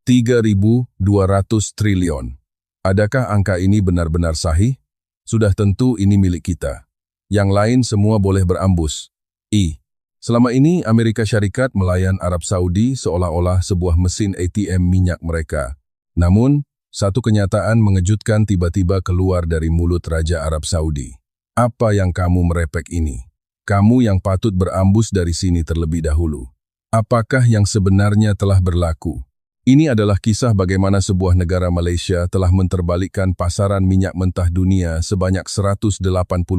3.200 triliun. Adakah angka ini benar-benar sahih? Sudah tentu ini milik kita. Yang lain semua boleh berambus. Selama ini Amerika Syarikat melayan Arab Saudi seolah-olah sebuah mesin ATM minyak mereka. Namun, satu kenyataan mengejutkan tiba-tiba keluar dari mulut Raja Arab Saudi. Apa yang kamu merepek ini? Kamu yang patut berambus dari sini terlebih dahulu. Apakah yang sebenarnya telah berlaku? Ini adalah kisah bagaimana sebuah negara Malaysia telah menterbalikkan pasaran minyak mentah dunia sebanyak 180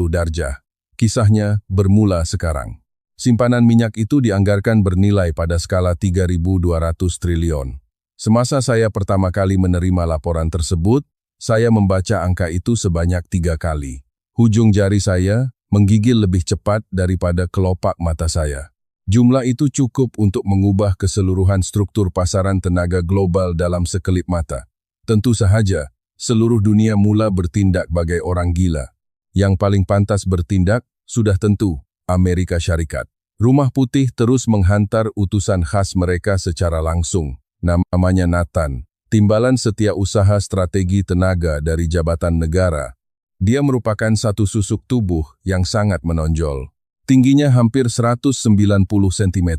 darjah. Kisahnya bermula sekarang. Simpanan minyak itu dianggarkan bernilai pada skala 3.200 triliun. Semasa saya pertama kali menerima laporan tersebut, saya membaca angka itu sebanyak 3 kali. Hujung jari saya menggigil lebih cepat daripada kelopak mata saya. Jumlah itu cukup untuk mengubah keseluruhan struktur pasaran tenaga global dalam sekelip mata. Tentu sahaja, seluruh dunia mula bertindak bagai orang gila. Yang paling pantas bertindak, sudah tentu, Amerika Syarikat. Rumah Putih terus menghantar utusan khas mereka secara langsung. Namanya Nathan, timbalan setiausaha strategi tenaga dari Jabatan Negara. Dia merupakan satu susuk tubuh yang sangat menonjol. Tingginya hampir 190 cm,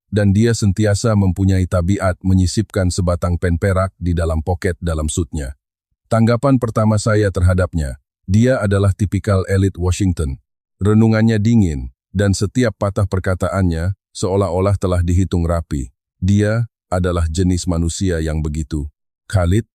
dan dia sentiasa mempunyai tabiat menyisipkan sebatang pen perak di dalam poket dalam sutnya. Tanggapan pertama saya terhadapnya, dia adalah tipikal elit Washington. Renungannya dingin, dan setiap patah perkataannya seolah-olah telah dihitung rapi. Dia adalah jenis manusia yang begitu. Khalid,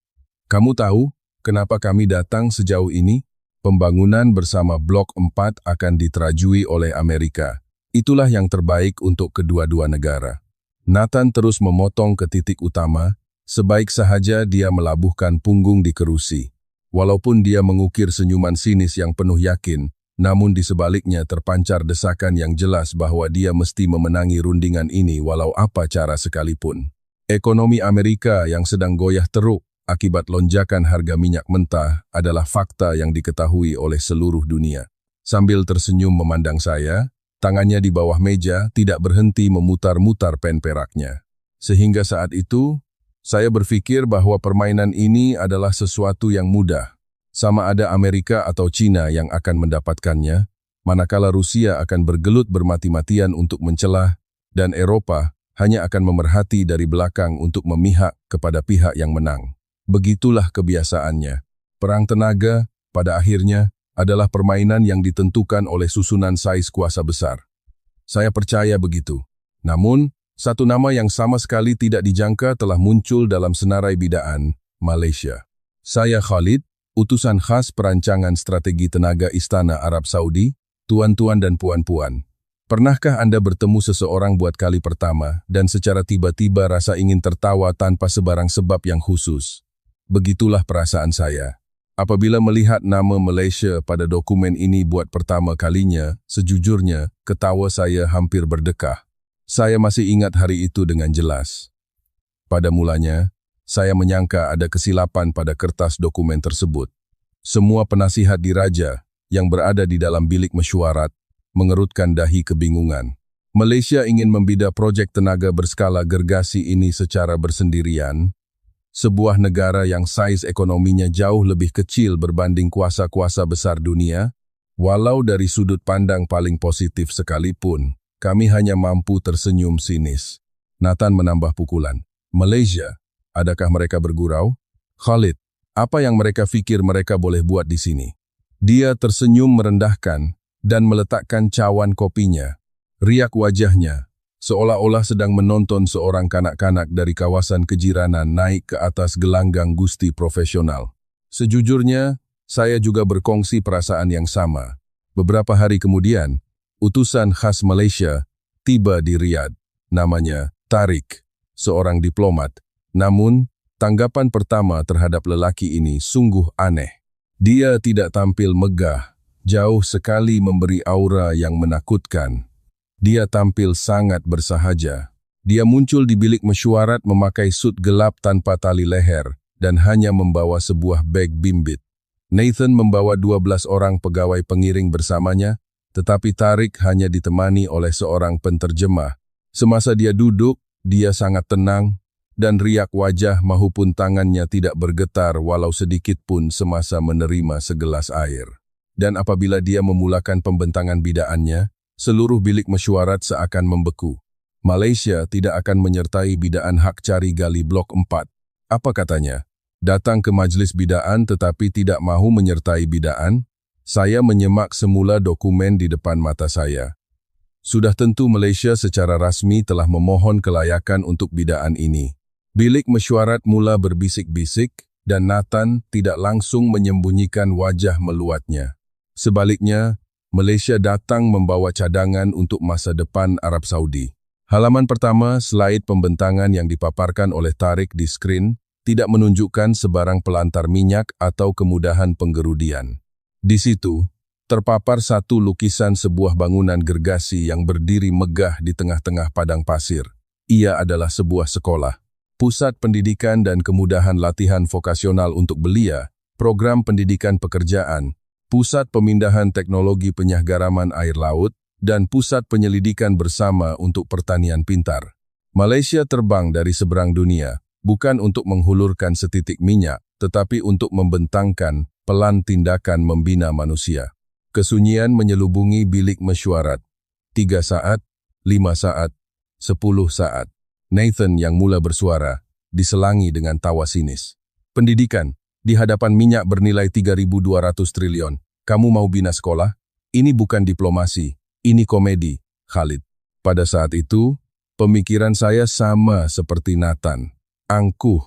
kamu tahu kenapa kami datang sejauh ini? Pembangunan bersama Blok 4 akan diterajui oleh Amerika. Itulah yang terbaik untuk kedua-dua negara. Nathan terus memotong ke titik utama, sebaik sahaja dia melabuhkan punggung di kerusi. Walaupun dia mengukir senyuman sinis yang penuh yakin, namun di sebaliknya terpancar desakan yang jelas bahwa dia mesti memenangi rundingan ini walau apa cara sekalipun. Ekonomi Amerika yang sedang goyah teruk akibat lonjakan harga minyak mentah adalah fakta yang diketahui oleh seluruh dunia. Sambil tersenyum memandang saya, tangannya di bawah meja tidak berhenti memutar-mutar pen peraknya. Sehingga saat itu, saya berpikir bahwa permainan ini adalah sesuatu yang mudah. Sama ada Amerika atau China yang akan mendapatkannya, manakala Rusia akan bergelut bermati-matian untuk mencelah, dan Eropa hanya akan memerhati dari belakang untuk memihak kepada pihak yang menang. Begitulah kebiasaannya. Perang tenaga, pada akhirnya, adalah permainan yang ditentukan oleh susunan sais kuasa besar. Saya percaya begitu. Namun, satu nama yang sama sekali tidak dijangka telah muncul dalam senarai bidaan, Malaysia. Saya Khalid, utusan khas perancangan strategi tenaga Istana Arab Saudi, tuan-tuan dan puan-puan. Pernahkah Anda bertemu seseorang buat kali pertama dan secara tiba-tiba rasa ingin tertawa tanpa sebarang sebab yang khusus? Begitulah perasaan saya. Apabila melihat nama Malaysia pada dokumen ini buat pertama kalinya, sejujurnya, ketawa saya hampir berdekah. Saya masih ingat hari itu dengan jelas. Pada mulanya, saya menyangka ada kesilapan pada kertas dokumen tersebut. Semua penasihat diraja yang berada di dalam bilik mesyuarat mengerutkan dahi kebingungan. Malaysia ingin membida proyek tenaga berskala gergasi ini secara bersendirian. Sebuah negara yang saiz ekonominya jauh lebih kecil berbanding kuasa-kuasa besar dunia, walau dari sudut pandang paling positif sekalipun, kami hanya mampu tersenyum sinis. Nathan menambah pukulan. Malaysia, adakah mereka bergurau? Khalid, apa yang mereka fikir mereka boleh buat di sini? Dia tersenyum merendahkan dan meletakkan cawan kopinya. Riak wajahnya, seolah-olah sedang menonton seorang kanak-kanak dari kawasan kejiranan naik ke atas gelanggang gusti profesional. Sejujurnya, saya juga berkongsi perasaan yang sama. Beberapa hari kemudian, utusan khas Malaysia tiba di Riyadh. Namanya Tariq, seorang diplomat. Namun, tanggapan pertama terhadap lelaki ini sungguh aneh. Dia tidak tampil megah, jauh sekali memberi aura yang menakutkan. Dia tampil sangat bersahaja. Dia muncul di bilik mesyuarat memakai sut gelap tanpa tali leher dan hanya membawa sebuah beg bimbit. Nathan membawa 12 orang pegawai pengiring bersamanya, tetapi Tariq hanya ditemani oleh seorang penterjemah. Semasa dia duduk, dia sangat tenang, dan riak wajah maupun tangannya tidak bergetar walau sedikit pun semasa menerima segelas air. Dan apabila dia memulakan pembentangan bidaannya, seluruh bilik mesyuarat seakan membeku. Malaysia tidak akan menyertai bidaan hak cari gali Blok 4. Apa katanya? Datang ke majlis bidaan tetapi tidak mahu menyertai bidaan? Saya menyemak semula dokumen di depan mata saya. Sudah tentu Malaysia secara rasmi telah memohon kelayakan untuk bidaan ini. Bilik mesyuarat mula berbisik-bisik dan Nathan tidak langsung menyembunyikan wajah meluatnya. Sebaliknya, Malaysia datang membawa cadangan untuk masa depan Arab Saudi. Halaman pertama, slide pembentangan yang dipaparkan oleh Tariq di skrin tidak menunjukkan sebarang pelantar minyak atau kemudahan penggerudian. Di situ, terpapar satu lukisan sebuah bangunan gergasi yang berdiri megah di tengah-tengah padang pasir. Ia adalah sebuah sekolah, pusat pendidikan dan kemudahan latihan vokasional untuk belia, program pendidikan pekerjaan, pusat pemindahan teknologi penyahgaraman air laut, dan pusat penyelidikan bersama untuk pertanian pintar. Malaysia terbang dari seberang dunia, bukan untuk menghulurkan setitik minyak, tetapi untuk membentangkan pelan tindakan membina manusia. Kesunyian menyelubungi bilik mesyuarat. 3 saat, 5 saat, 10 saat. Nathan yang mula bersuara, diselangi dengan tawa sinis. Pendidikan, di hadapan minyak bernilai 3.200 triliun. Kamu mau bina sekolah? Ini bukan diplomasi, ini komedi, Khalid. Pada saat itu, pemikiran saya sama seperti Nathan. Angkuh,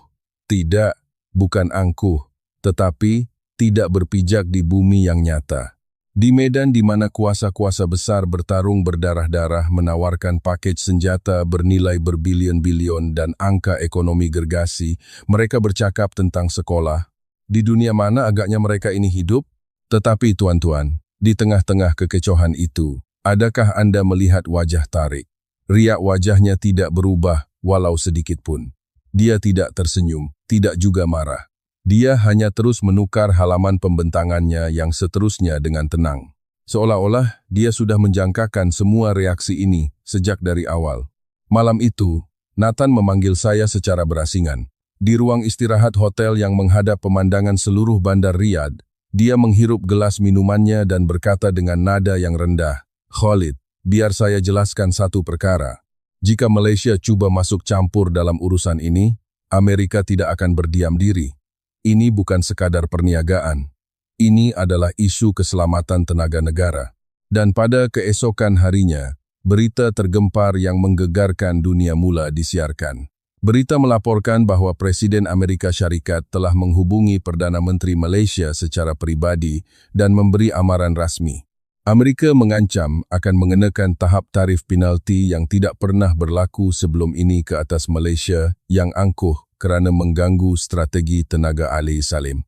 tidak, bukan angkuh, tetapi tidak berpijak di bumi yang nyata. Di medan di mana kuasa-kuasa besar bertarung berdarah-darah menawarkan paket senjata bernilai berbilion-bilion dan angka ekonomi gergasi, mereka bercakap tentang sekolah. Di dunia mana agaknya mereka ini hidup? Tetapi tuan-tuan, di tengah-tengah kekecohan itu, adakah Anda melihat wajah Tariq? Riak wajahnya tidak berubah walau sedikit pun. Dia tidak tersenyum, tidak juga marah. Dia hanya terus menukar halaman pembentangannya yang seterusnya dengan tenang. Seolah-olah dia sudah menjangkakan semua reaksi ini sejak dari awal. Malam itu, Nathan memanggil saya secara berasingan. Di ruang istirahat hotel yang menghadap pemandangan seluruh bandar Riyadh, dia menghirup gelas minumannya dan berkata dengan nada yang rendah, "Khalid, biar saya jelaskan satu perkara. Jika Malaysia cuba masuk campur dalam urusan ini, Amerika tidak akan berdiam diri. Ini bukan sekadar perniagaan. Ini adalah isu keselamatan tenaga negara." Dan pada keesokan harinya, berita tergempar yang menggegarkan dunia mula disiarkan. Berita melaporkan bahwa Presiden Amerika Syarikat telah menghubungi Perdana Menteri Malaysia secara pribadi dan memberi amaran rasmi. Amerika mengancam akan mengenakan tahap tarif penalti yang tidak pernah berlaku sebelum ini ke atas Malaysia yang angkuh kerana mengganggu strategi tenaga alih salim.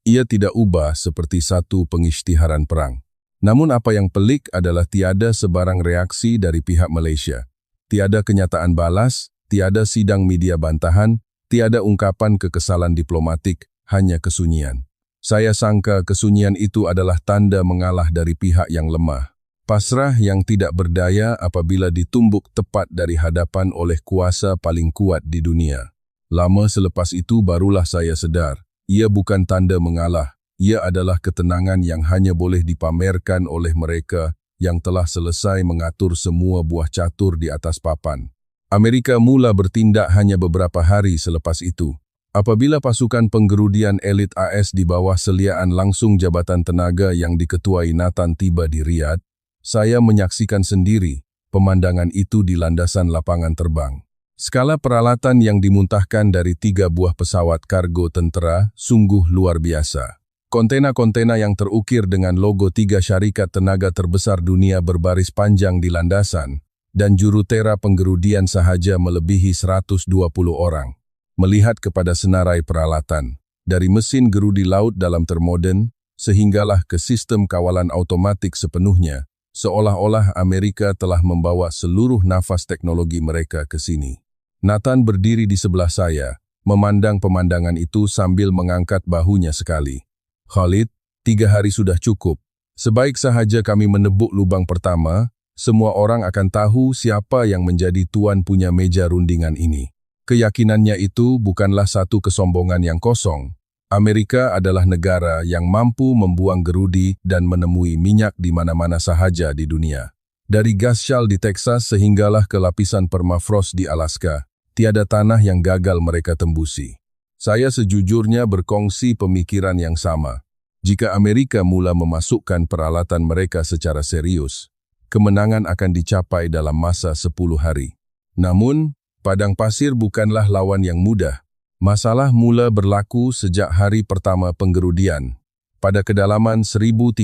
Ia tidak ubah seperti satu pengisytiharan perang. Namun apa yang pelik adalah tiada sebarang reaksi dari pihak Malaysia. Tiada kenyataan balas, tiada sidang media bantahan, tiada ungkapan kekesalan diplomatik, hanya kesunyian. Saya sangka kesunyian itu adalah tanda mengalah dari pihak yang lemah. Pasrah yang tidak berdaya apabila ditumbuk tepat dari hadapan oleh kuasa paling kuat di dunia. Lama selepas itu barulah saya sedar, ia bukan tanda mengalah, ia adalah ketenangan yang hanya boleh dipamerkan oleh mereka yang telah selesai mengatur semua buah catur di atas papan. Amerika mula bertindak hanya beberapa hari selepas itu. Apabila pasukan penggerudian elit AS di bawah seliaan langsung Jabatan Tenaga yang diketuai Nathan tiba di Riyadh, saya menyaksikan sendiri pemandangan itu di landasan lapangan terbang. Skala peralatan yang dimuntahkan dari 3 buah pesawat kargo tentera sungguh luar biasa. Kontena-kontena yang terukir dengan logo 3 syarikat tenaga terbesar dunia berbaris panjang di landasan, dan jurutera penggerudian sahaja melebihi 120 orang. Melihat kepada senarai peralatan, dari mesin gerudi laut dalam termoden, sehinggalah ke sistem kawalan automatik sepenuhnya, seolah-olah Amerika telah membawa seluruh nafas teknologi mereka ke sini. Nathan berdiri di sebelah saya, memandang pemandangan itu sambil mengangkat bahunya sekali. "Khalid, 3 hari sudah cukup. Sebaik sahaja kami menebuk lubang pertama, semua orang akan tahu siapa yang menjadi tuan punya meja rundingan ini." Keyakinannya itu bukanlah satu kesombongan yang kosong. Amerika adalah negara yang mampu membuang gerudi dan menemui minyak di mana-mana sahaja di dunia. Dari gas shale di Texas sehinggalah ke lapisan permafrost di Alaska, tiada tanah yang gagal mereka tembusi. Saya sejujurnya berkongsi pemikiran yang sama. Jika Amerika mula memasukkan peralatan mereka secara serius, kemenangan akan dicapai dalam masa 10 hari. Namun, padang pasir bukanlah lawan yang mudah. Masalah mula berlaku sejak hari pertama penggerudian. Pada kedalaman 1.300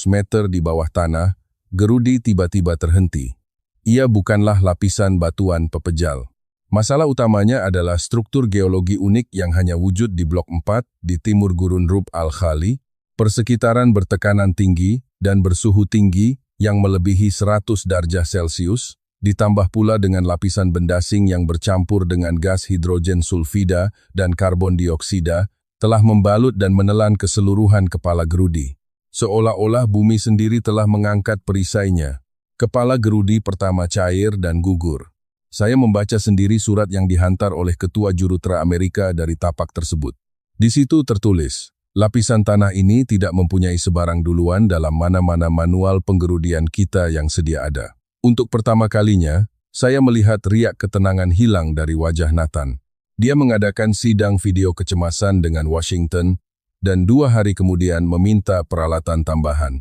meter di bawah tanah, gerudi tiba-tiba terhenti. Ia bukanlah lapisan batuan pepejal. Masalah utamanya adalah struktur geologi unik yang hanya wujud di Blok 4 di timur Gurun Rub al-Khali, persekitaran bertekanan tinggi dan bersuhu tinggi yang melebihi 100 darjah Celcius, ditambah pula dengan lapisan bendasing yang bercampur dengan gas hidrogen sulfida dan karbon dioksida, telah membalut dan menelan keseluruhan kepala gerudi. Seolah-olah bumi sendiri telah mengangkat perisainya. Kepala gerudi pertama cair dan gugur. Saya membaca sendiri surat yang dihantar oleh Ketua Jurutera Amerika dari tapak tersebut. Di situ tertulis, lapisan tanah ini tidak mempunyai sebarang duluan dalam mana-mana manual penggerudian kita yang sedia ada. Untuk pertama kalinya, saya melihat riak ketenangan hilang dari wajah Nathan. Dia mengadakan sidang video kecemasan dengan Washington dan 2 hari kemudian meminta peralatan tambahan.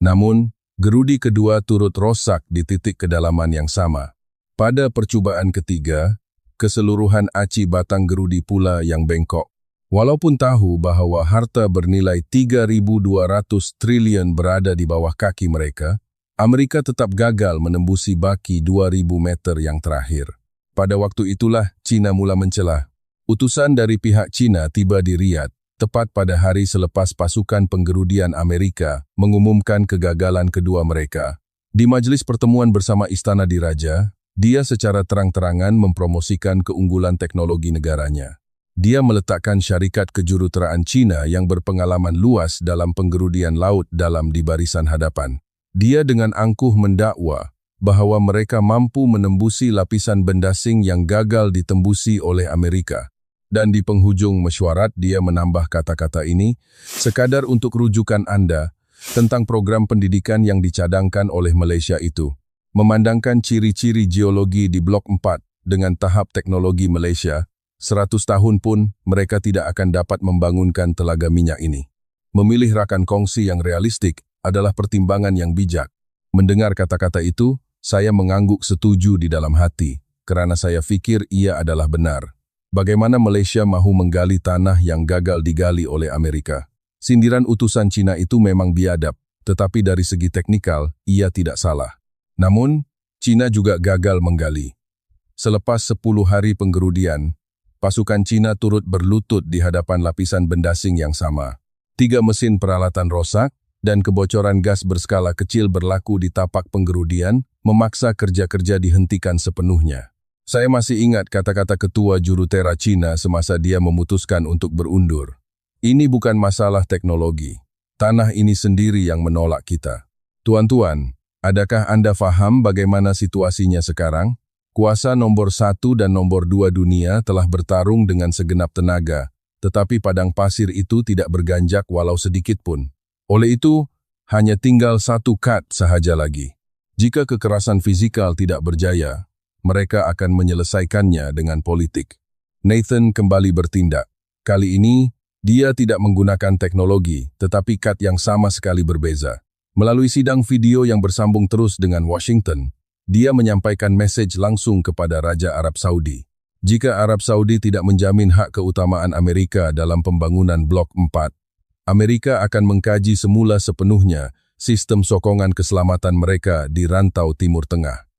Namun, gerudi kedua turut rosak di titik kedalaman yang sama. Pada percubaan ketiga, keseluruhan aci batang gerudi pula yang bengkok. Walaupun tahu bahwa harta bernilai 3.200 triliun berada di bawah kaki mereka, Amerika tetap gagal menembusi baki 2.000 meter yang terakhir. Pada waktu itulah Cina mula mencelah. Utusan dari pihak Cina tiba di Riyadh, tepat pada hari selepas pasukan penggerudian Amerika mengumumkan kegagalan kedua mereka. Di majelis pertemuan bersama Istana Diraja, dia secara terang-terangan mempromosikan keunggulan teknologi negaranya. Dia meletakkan syarikat kejuruteraan Cina yang berpengalaman luas dalam penggerudian laut dalam di barisan hadapan. Dia dengan angkuh mendakwa bahwa mereka mampu menembusi lapisan bendasing yang gagal ditembusi oleh Amerika. Dan di penghujung mesyuarat dia menambah kata-kata ini, sekadar untuk rujukan Anda tentang program pendidikan yang dicadangkan oleh Malaysia itu. Memandangkan ciri-ciri geologi di Blok 4 dengan tahap teknologi Malaysia, 100 tahun pun mereka tidak akan dapat membangunkan telaga minyak ini. Memilih rakan kongsi yang realistik adalah pertimbangan yang bijak. Mendengar kata-kata itu, saya mengangguk setuju di dalam hati, karena saya pikir ia adalah benar. Bagaimana Malaysia mahu menggali tanah yang gagal digali oleh Amerika? Sindiran utusan Cina itu memang biadab, tetapi dari segi teknikal, ia tidak salah. Namun, Cina juga gagal menggali. Selepas 10 hari penggerudian, pasukan Cina turut berlutut di hadapan lapisan bendasing yang sama. 3 mesin peralatan rosak, dan kebocoran gas berskala kecil berlaku di tapak penggerudian, memaksa kerja-kerja dihentikan sepenuhnya. Saya masih ingat kata-kata Ketua Jurutera Cina semasa dia memutuskan untuk berundur. Ini bukan masalah teknologi. Tanah ini sendiri yang menolak kita. Tuan-tuan, adakah Anda faham bagaimana situasinya sekarang? Kuasa nomor 1 dan nomor 2 dunia telah bertarung dengan segenap tenaga, tetapi padang pasir itu tidak berganjak walau sedikit pun. Oleh itu, hanya tinggal 1 kat sahaja lagi. Jika kekerasan fizikal tidak berjaya, mereka akan menyelesaikannya dengan politik. Nathan kembali bertindak. Kali ini, dia tidak menggunakan teknologi, tetapi kat yang sama sekali berbeza. Melalui sidang video yang bersambung terus dengan Washington, dia menyampaikan mesej langsung kepada Raja Arab Saudi. Jika Arab Saudi tidak menjamin hak keutamaan Amerika dalam pembangunan Blok 4, Amerika akan mengkaji semula sepenuhnya sistem sokongan keselamatan mereka di rantau Timur Tengah.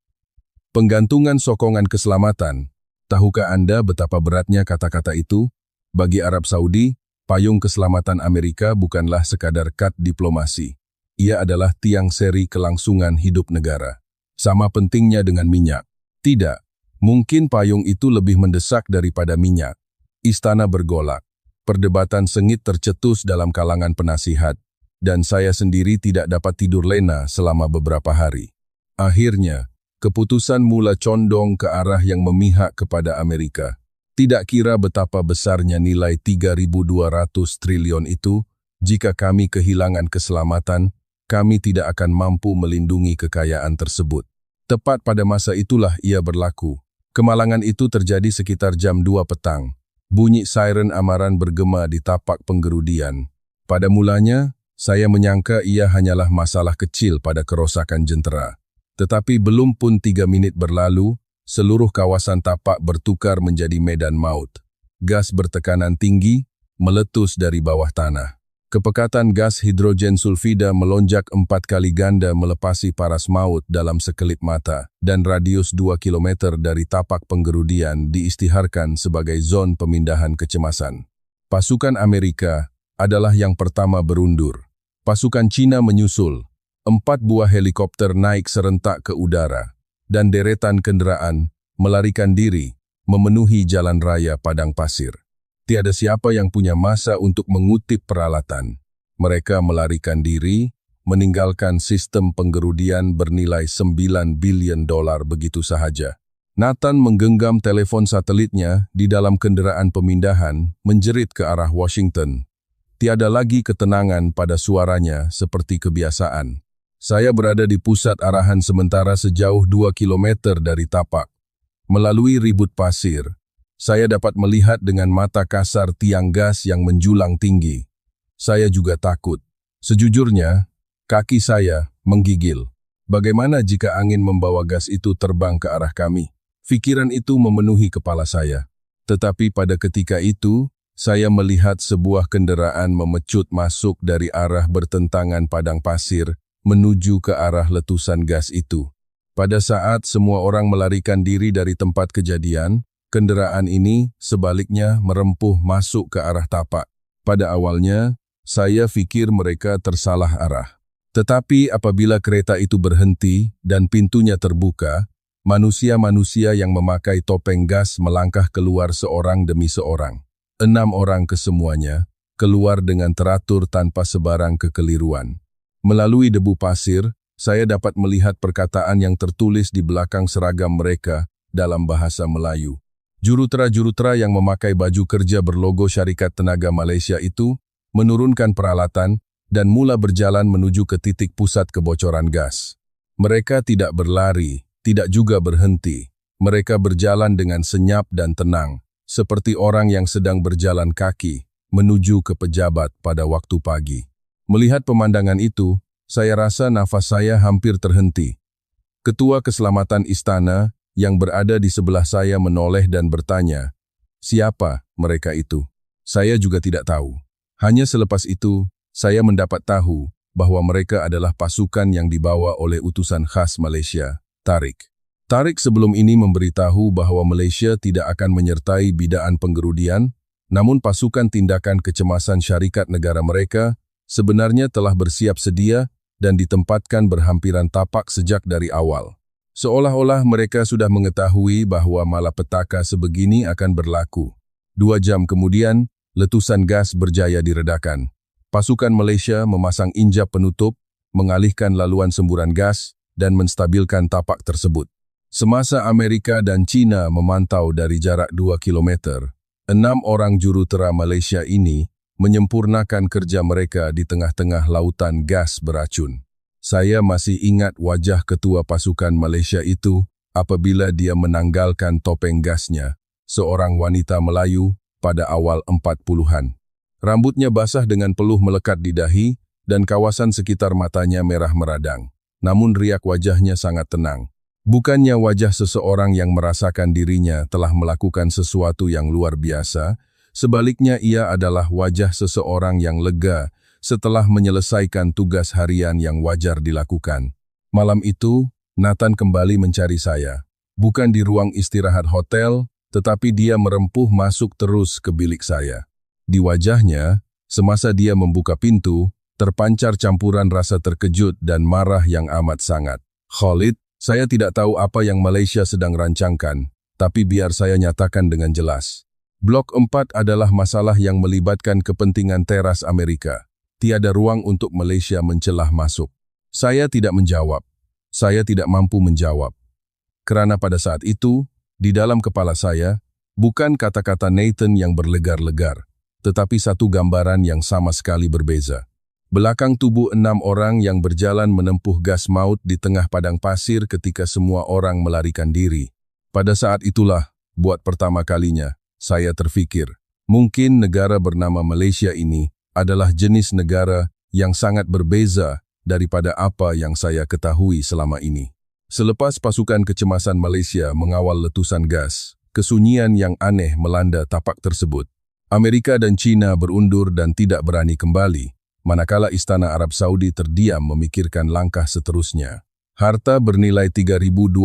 Penggantungan sokongan keselamatan, tahukah Anda betapa beratnya kata-kata itu? Bagi Arab Saudi, payung keselamatan Amerika bukanlah sekadar kad diplomasi. Ia adalah tiang seri kelangsungan hidup negara. Sama pentingnya dengan minyak. Tidak, mungkin payung itu lebih mendesak daripada minyak. Istana bergolak. Perdebatan sengit tercetus dalam kalangan penasihat, dan saya sendiri tidak dapat tidur lena selama beberapa hari. Akhirnya, Keputusan mula condong ke arah yang memihak kepada Amerika. Tidak kira betapa besarnya nilai 3.200 triliun itu, jika kami kehilangan keselamatan, kami tidak akan mampu melindungi kekayaan tersebut. Tepat pada masa itulah ia berlaku. Kemalangan itu terjadi sekitar jam 2 petang. Bunyi siren amaran bergema di tapak penggerudian. Pada mulanya, saya menyangka ia hanyalah masalah kecil pada kerosakan jentera. Tetapi belum pun 3 menit berlalu, seluruh kawasan tapak bertukar menjadi medan maut. Gas bertekanan tinggi meletus dari bawah tanah. Kepekatan gas hidrogen sulfida melonjak 4 kali ganda melepasi paras maut dalam sekelip mata, dan radius 2 km dari tapak penggerudian diisytiharkan sebagai zon pemindahan kecemasan. Pasukan Amerika adalah yang pertama berundur. Pasukan Cina menyusul. 4 buah helikopter naik serentak ke udara, dan deretan kendaraan melarikan diri memenuhi jalan raya padang pasir. Tiada siapa yang punya masa untuk mengutip peralatan. Mereka melarikan diri, meninggalkan sistem penggerudian bernilai $9 billion begitu sahaja. Nathan menggenggam telepon satelitnya di dalam kendaraan pemindahan, menjerit ke arah Washington. Tiada lagi ketenangan pada suaranya seperti kebiasaan. Saya berada di pusat arahan sementara sejauh 2 km dari tapak. Melalui ribut pasir, saya dapat melihat dengan mata kasar tiang gas yang menjulang tinggi. Saya juga takut. Sejujurnya, kaki saya menggigil. Bagaimana jika angin membawa gas itu terbang ke arah kami? Pikiran itu memenuhi kepala saya. Tetapi pada ketika itu, saya melihat sebuah kendaraan memecut masuk dari arah bertentangan padang pasir menuju ke arah letusan gas itu. Pada saat semua orang melarikan diri dari tempat kejadian, kendaraan ini sebaliknya merempuh masuk ke arah tapak. Pada awalnya, saya pikir mereka tersalah arah. Tetapi apabila kereta itu berhenti dan pintunya terbuka, manusia-manusia yang memakai topeng gas melangkah keluar seorang demi seorang. 6 orang kesemuanya keluar dengan teratur tanpa sebarang kekeliruan. Melalui debu pasir, saya dapat melihat perkataan yang tertulis di belakang seragam mereka dalam bahasa Melayu. Jurutera-jurutera yang memakai baju kerja berlogo Syarikat Tenaga Malaysia itu menurunkan peralatan dan mula berjalan menuju ke titik pusat kebocoran gas. Mereka tidak berlari, tidak juga berhenti. Mereka berjalan dengan senyap dan tenang, seperti orang yang sedang berjalan kaki menuju ke pejabat pada waktu pagi. Melihat pemandangan itu, saya rasa nafas saya hampir terhenti. Ketua Keselamatan Istana yang berada di sebelah saya menoleh dan bertanya, siapa mereka itu? Saya juga tidak tahu. Hanya selepas itu, saya mendapat tahu bahwa mereka adalah pasukan yang dibawa oleh utusan khas Malaysia, Tariq. Tariq sebelum ini memberitahu bahwa Malaysia tidak akan menyertai bidaan penggerudian, namun pasukan tindakan kecemasan syarikat negara mereka sebenarnya telah bersiap sedia dan ditempatkan berhampiran tapak sejak dari awal. Seolah-olah mereka sudah mengetahui bahwa malapetaka sebegini akan berlaku. 2 jam kemudian, letusan gas berjaya diredakan. Pasukan Malaysia memasang injap penutup, mengalihkan laluan semburan gas, dan menstabilkan tapak tersebut. Semasa Amerika dan China memantau dari jarak 2 km, 6 orang jurutera Malaysia ini menyempurnakan kerja mereka di tengah-tengah lautan gas beracun. Saya masih ingat wajah ketua pasukan Malaysia itu apabila dia menanggalkan topeng gasnya, seorang wanita Melayu pada awal 40-an. Rambutnya basah dengan peluh melekat di dahi dan kawasan sekitar matanya merah meradang. Namun riak wajahnya sangat tenang. Bukannya wajah seseorang yang merasakan dirinya telah melakukan sesuatu yang luar biasa, sebaliknya ia adalah wajah seseorang yang lega setelah menyelesaikan tugas harian yang wajar dilakukan. Malam itu, Nathan kembali mencari saya. Bukan di ruang istirahat hotel, tetapi dia merempuh masuk terus ke bilik saya. Di wajahnya, semasa dia membuka pintu, terpancar campuran rasa terkejut dan marah yang amat sangat. Khalid, saya tidak tahu apa yang Malaysia sedang rancangkan, tapi biar saya nyatakan dengan jelas. Blok 4 adalah masalah yang melibatkan kepentingan teras Amerika. Tiada ruang untuk Malaysia mencelah masuk. Saya tidak menjawab. Saya tidak mampu menjawab. Kerana pada saat itu, di dalam kepala saya, bukan kata-kata Nathan yang berlegar-legar, tetapi satu gambaran yang sama sekali berbeza. Belakang tubuh 6 orang yang berjalan menempuh gas maut di tengah padang pasir ketika semua orang melarikan diri. Pada saat itulah, buat pertama kalinya, saya terfikir, mungkin negara bernama Malaysia ini adalah jenis negara yang sangat berbeza daripada apa yang saya ketahui selama ini. Selepas pasukan kecemasan Malaysia mengawal letusan gas, kesunyian yang aneh melanda tapak tersebut. Amerika dan China berundur dan tidak berani kembali, manakala Istana Arab Saudi terdiam memikirkan langkah seterusnya. Harta bernilai 3.200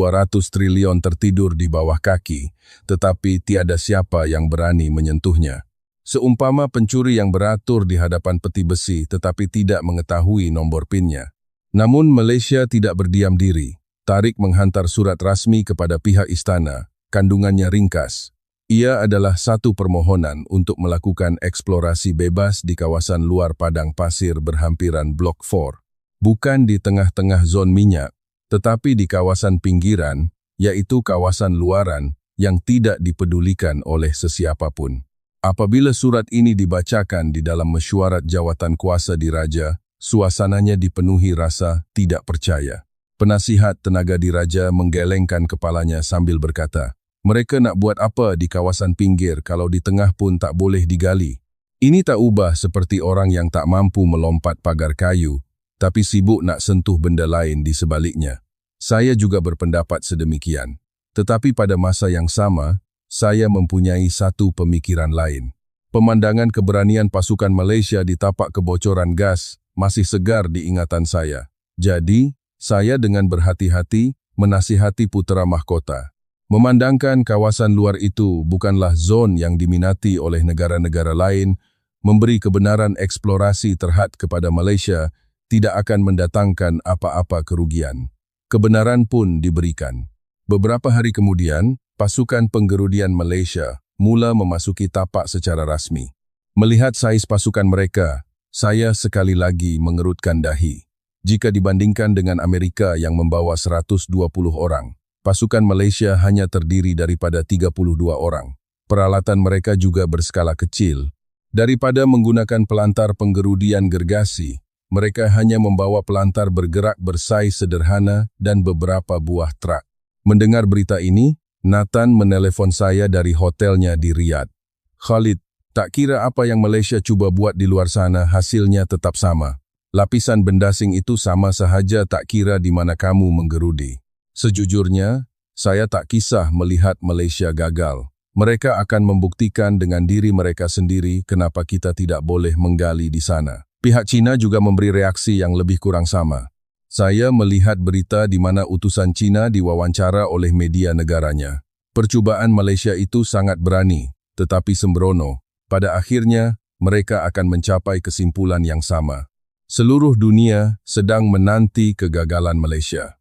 triliun tertidur di bawah kaki, tetapi tiada siapa yang berani menyentuhnya. Seumpama pencuri yang beratur di hadapan peti besi tetapi tidak mengetahui nombor PIN-nya. Namun Malaysia tidak berdiam diri. Tariq menghantar surat rasmi kepada pihak istana, kandungannya ringkas. Ia adalah satu permohonan untuk melakukan eksplorasi bebas di kawasan luar padang pasir berhampiran Blok 4. Bukan di tengah-tengah zon minyak, tetapi di kawasan pinggiran, yaitu kawasan luaran yang tidak dipedulikan oleh sesiapapun. Apabila surat ini dibacakan di dalam mesyuarat jawatan kuasa diraja, suasananya dipenuhi rasa tidak percaya. Penasihat tenaga diraja menggelengkan kepalanya sambil berkata, mereka nak buat apa di kawasan pinggir kalau di tengah pun tak boleh digali? Ini tak ubah seperti orang yang tak mampu melompat pagar kayu, tapi sibuk nak sentuh benda lain di sebaliknya. Saya juga berpendapat sedemikian. Tetapi pada masa yang sama, saya mempunyai satu pemikiran lain. Pemandangan keberanian pasukan Malaysia di tapak kebocoran gas masih segar di ingatan saya. Jadi, saya dengan berhati-hati menasihati putera mahkota. Memandangkan kawasan luar itu bukanlah zon yang diminati oleh negara-negara lain, memberi kebenaran eksplorasi terhad kepada Malaysia tidak akan mendatangkan apa-apa kerugian. Kebenaran pun diberikan. Beberapa hari kemudian, pasukan penggerudian Malaysia mula memasuki tapak secara rasmi. Melihat saiz pasukan mereka, saya sekali lagi mengerutkan dahi. Jika dibandingkan dengan Amerika yang membawa 120 orang, pasukan Malaysia hanya terdiri daripada 32 orang. Peralatan mereka juga berskala kecil. Daripada menggunakan pelantar penggerudian gergasi, mereka hanya membawa pelantar bergerak bersaiz sederhana dan beberapa buah truk. Mendengar berita ini, Nathan menelpon saya dari hotelnya di Riyadh. Khalid, tak kira apa yang Malaysia cuba buat di luar sana, hasilnya tetap sama. Lapisan bendasing itu sama sahaja tak kira di mana kamu menggerudi. Sejujurnya, saya tak kisah melihat Malaysia gagal. Mereka akan membuktikan dengan diri mereka sendiri kenapa kita tidak boleh menggali di sana. Pihak Cina juga memberi reaksi yang lebih kurang sama. Saya melihat berita di mana utusan Cina diwawancara oleh media negaranya. Percubaan Malaysia itu sangat berani, tetapi sembrono. Pada akhirnya, mereka akan mencapai kesimpulan yang sama. Seluruh dunia sedang menanti kegagalan Malaysia.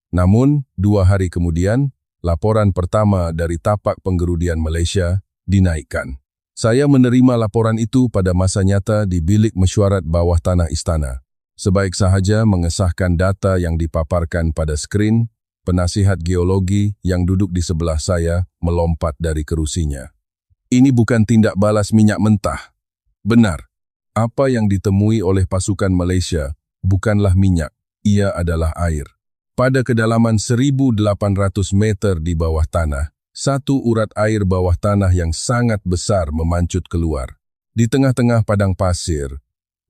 Namun, 2 hari kemudian, laporan pertama dari tapak penggerudian Malaysia dinaikkan. Saya menerima laporan itu pada masa nyata di bilik mesyuarat bawah tanah istana. Sebaik sahaja mengesahkan data yang dipaparkan pada skrin, penasihat geologi yang duduk di sebelah saya melompat dari kerusinya. Ini bukan tindak balas minyak mentah. Benar. Apa yang ditemui oleh pasukan Malaysia bukanlah minyak, ia adalah air. Pada kedalaman 1.800 meter di bawah tanah, satu urat air bawah tanah yang sangat besar memancut keluar. Di tengah-tengah padang pasir,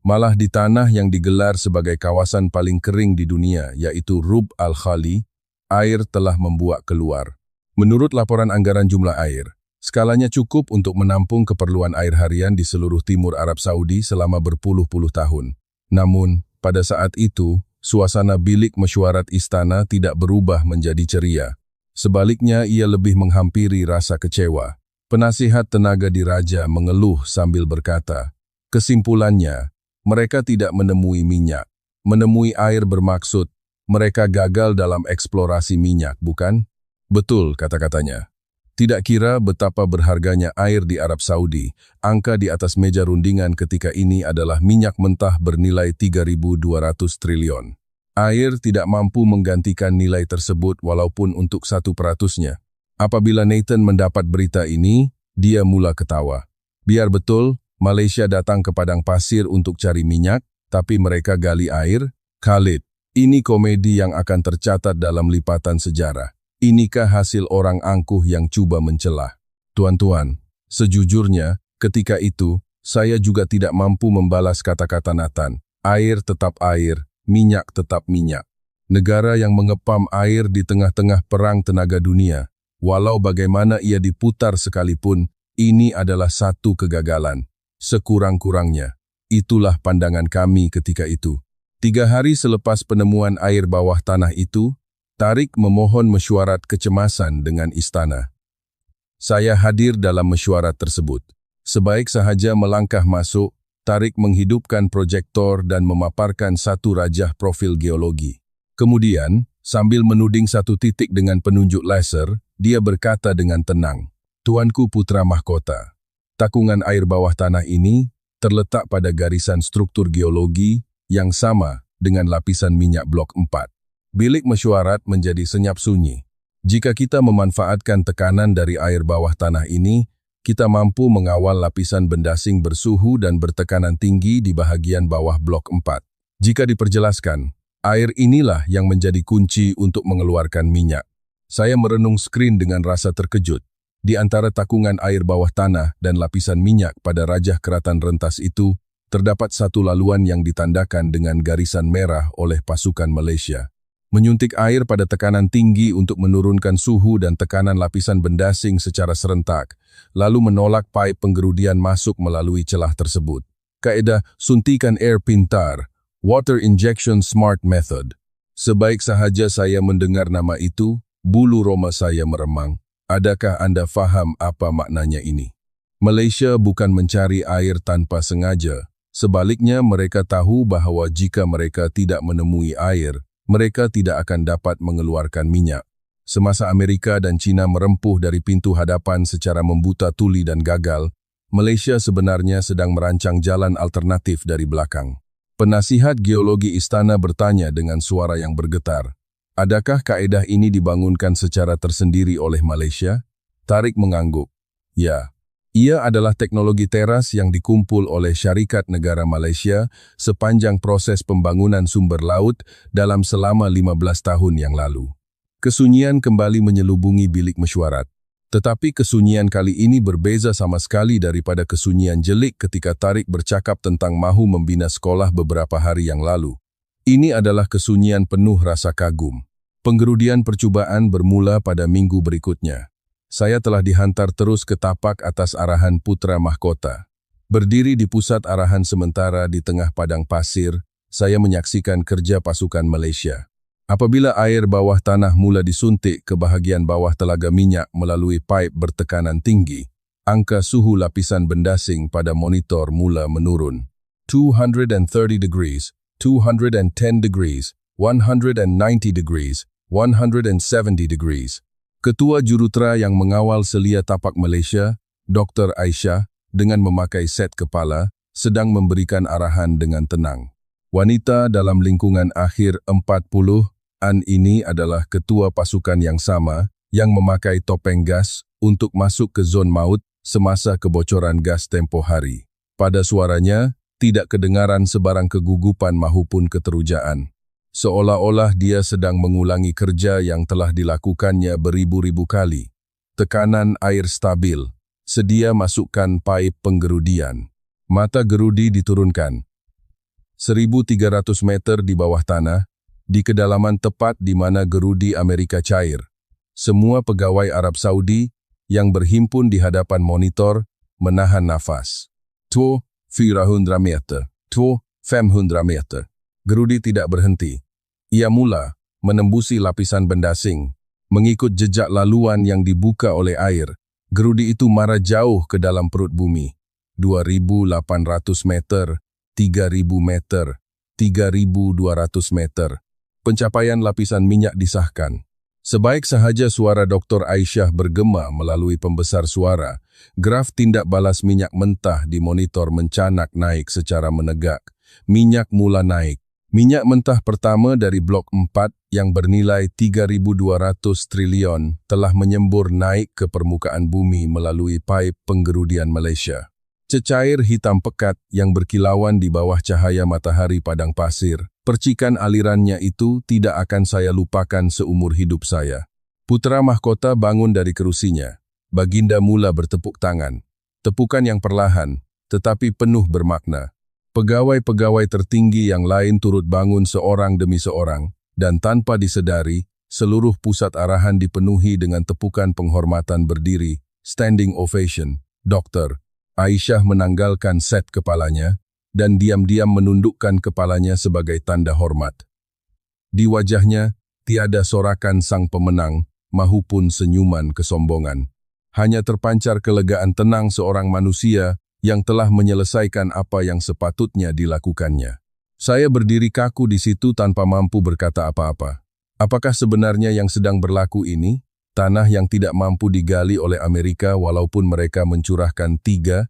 malah di tanah yang digelar sebagai kawasan paling kering di dunia, yaitu Rub al-Khali, air telah membuak keluar. Menurut laporan anggaran jumlah air, skalanya cukup untuk menampung keperluan air harian di seluruh timur Arab Saudi selama berpuluh-puluh tahun. Namun, pada saat itu, suasana bilik mesyuarat istana tidak berubah menjadi ceria. Sebaliknya, ia lebih menghampiri rasa kecewa. Penasihat tenaga diraja mengeluh sambil berkata, kesimpulannya, mereka tidak menemui minyak. Menemui air bermaksud, mereka gagal dalam eksplorasi minyak, bukan? Betul, kata-katanya. Tidak kira betapa berharganya air di Arab Saudi, angka di atas meja rundingan ketika ini adalah minyak mentah bernilai 3.200 triliun. Air tidak mampu menggantikan nilai tersebut walaupun untuk 1%-nya. Apabila Nathan mendapat berita ini, dia mula ketawa. Biar betul, Malaysia datang ke padang pasir untuk cari minyak, tapi mereka gali air. Khalid, ini komedi yang akan tercatat dalam lipatan sejarah. Inikah hasil orang angkuh yang cuba mencelah? Tuan-tuan, sejujurnya, ketika itu, saya juga tidak mampu membalas kata-kata Nathan. Air tetap air, minyak tetap minyak. Negara yang mengepam air di tengah-tengah perang tenaga dunia. Walau bagaimana ia diputar sekalipun, ini adalah satu kegagalan. Sekurang-kurangnya, itulah pandangan kami ketika itu. 3 hari selepas penemuan air bawah tanah itu, Tariq memohon mesyuarat kecemasan dengan istana. Saya hadir dalam mesyuarat tersebut. Sebaik sahaja melangkah masuk, Tariq menghidupkan proyektor dan memaparkan satu rajah profil geologi. Kemudian, sambil menuding satu titik dengan penunjuk laser, dia berkata dengan tenang, "Tuanku putra mahkota, takungan air bawah tanah ini terletak pada garisan struktur geologi yang sama dengan lapisan minyak blok 4. Bilik mesyuarat menjadi senyap sunyi. Jika kita memanfaatkan tekanan dari air bawah tanah ini, kita mampu mengawal lapisan bendasing bersuhu dan bertekanan tinggi di bahagian bawah blok 4. Jika diperjelaskan, air inilah yang menjadi kunci untuk mengeluarkan minyak." Saya merenung skrin dengan rasa terkejut. Di antara takungan air bawah tanah dan lapisan minyak pada rajah keratan rentas itu, terdapat satu laluan yang ditandakan dengan garisan merah oleh pasukan Malaysia. Menyuntik air pada tekanan tinggi untuk menurunkan suhu dan tekanan lapisan bendasing secara serentak, lalu menolak paip penggerudian masuk melalui celah tersebut. Kaedah suntikan air pintar, Water Injection Smart Method. Sebaik sahaja saya mendengar nama itu, bulu roma saya meremang. Adakah Anda faham apa maknanya ini? Malaysia bukan mencari air tanpa sengaja. Sebaliknya, mereka tahu bahawa jika mereka tidak menemui air, mereka tidak akan dapat mengeluarkan minyak. Semasa Amerika dan China merempuh dari pintu hadapan secara membuta tuli dan gagal, Malaysia sebenarnya sedang merancang jalan alternatif dari belakang. Penasihat geologi istana bertanya dengan suara yang bergetar, "Adakah kaedah ini dibangunkan secara tersendiri oleh Malaysia?" Tariq mengangguk. Ya, ia adalah teknologi teras yang dikumpul oleh Syarikat Negara Malaysia sepanjang proses pembangunan sumber laut dalam selama 15 tahun yang lalu. Kesunyian kembali menyelubungi bilik mesyuarat. Tetapi kesunyian kali ini berbeza sama sekali daripada kesunyian jelik ketika Tariq bercakap tentang mahu membina sekolah beberapa hari yang lalu. Ini adalah kesunyian penuh rasa kagum. Penggerudian percubaan bermula pada minggu berikutnya. Saya telah dihantar terus ke tapak atas arahan putra mahkota. Berdiri di pusat arahan sementara di tengah padang pasir, saya menyaksikan kerja pasukan Malaysia. Apabila air bawah tanah mula disuntik ke bahagian bawah telaga minyak melalui paip bertekanan tinggi, angka suhu lapisan bendasing pada monitor mula menurun. 230 degrees, 210 degrees, 190 degrees, 170 degrees. Ketua Jurutera yang mengawal selia tapak Malaysia, Dr. Aisyah, dengan memakai set kepala, sedang memberikan arahan dengan tenang. Wanita dalam lingkungan akhir 40-an ini adalah ketua pasukan yang sama yang memakai topeng gas untuk masuk ke zon maut semasa kebocoran gas tempoh hari. Pada suaranya, tidak kedengaran sebarang kegugupan maupun keterujaan. Seolah-olah dia sedang mengulangi kerja yang telah dilakukannya beribu-ribu kali. Tekanan air stabil, sedia masukkan paip penggerudian. Mata gerudi diturunkan. 1.300 meter di bawah tanah, di kedalaman tepat di mana gerudi Amerika cair. Semua pegawai Arab Saudi yang berhimpun di hadapan monitor menahan nafas. 400 meter, 500 meter. Gerudi tidak berhenti. Ia mula menembusi lapisan bendasing, mengikut jejak laluan yang dibuka oleh air. Gerudi itu marah jauh ke dalam perut bumi. 2.800 meter, 3.000 meter, 3.200 meter. Pencapaian lapisan minyak disahkan. Sebaik sahaja suara Dr. Aisyah bergema melalui pembesar suara, graf tindak balas minyak mentah di monitor mencanak naik secara menegak. Minyak mula naik. Minyak mentah pertama dari Blok 4 yang bernilai 3.200 triliun telah menyembur naik ke permukaan bumi melalui paip penggerudian Malaysia. Cecair hitam pekat yang berkilauan di bawah cahaya matahari padang pasir, percikan alirannya itu tidak akan saya lupakan seumur hidup saya. Putera mahkota bangun dari kerusinya. Baginda mula bertepuk tangan. Tepukan yang perlahan, tetapi penuh bermakna. Pegawai-pegawai tertinggi yang lain turut bangun seorang demi seorang, dan tanpa disedari, seluruh pusat arahan dipenuhi dengan tepukan penghormatan berdiri, standing ovation. Dokter Aisyah menanggalkan set kepalanya, dan diam-diam menundukkan kepalanya sebagai tanda hormat. Di wajahnya, tiada sorakan sang pemenang, mahupun senyuman kesombongan. Hanya terpancar kelegaan tenang seorang manusia yang telah menyelesaikan apa yang sepatutnya dilakukannya. Saya berdiri kaku di situ tanpa mampu berkata apa-apa. Apakah sebenarnya yang sedang berlaku ini? Tanah yang tidak mampu digali oleh Amerika walaupun mereka mencurahkan 3,000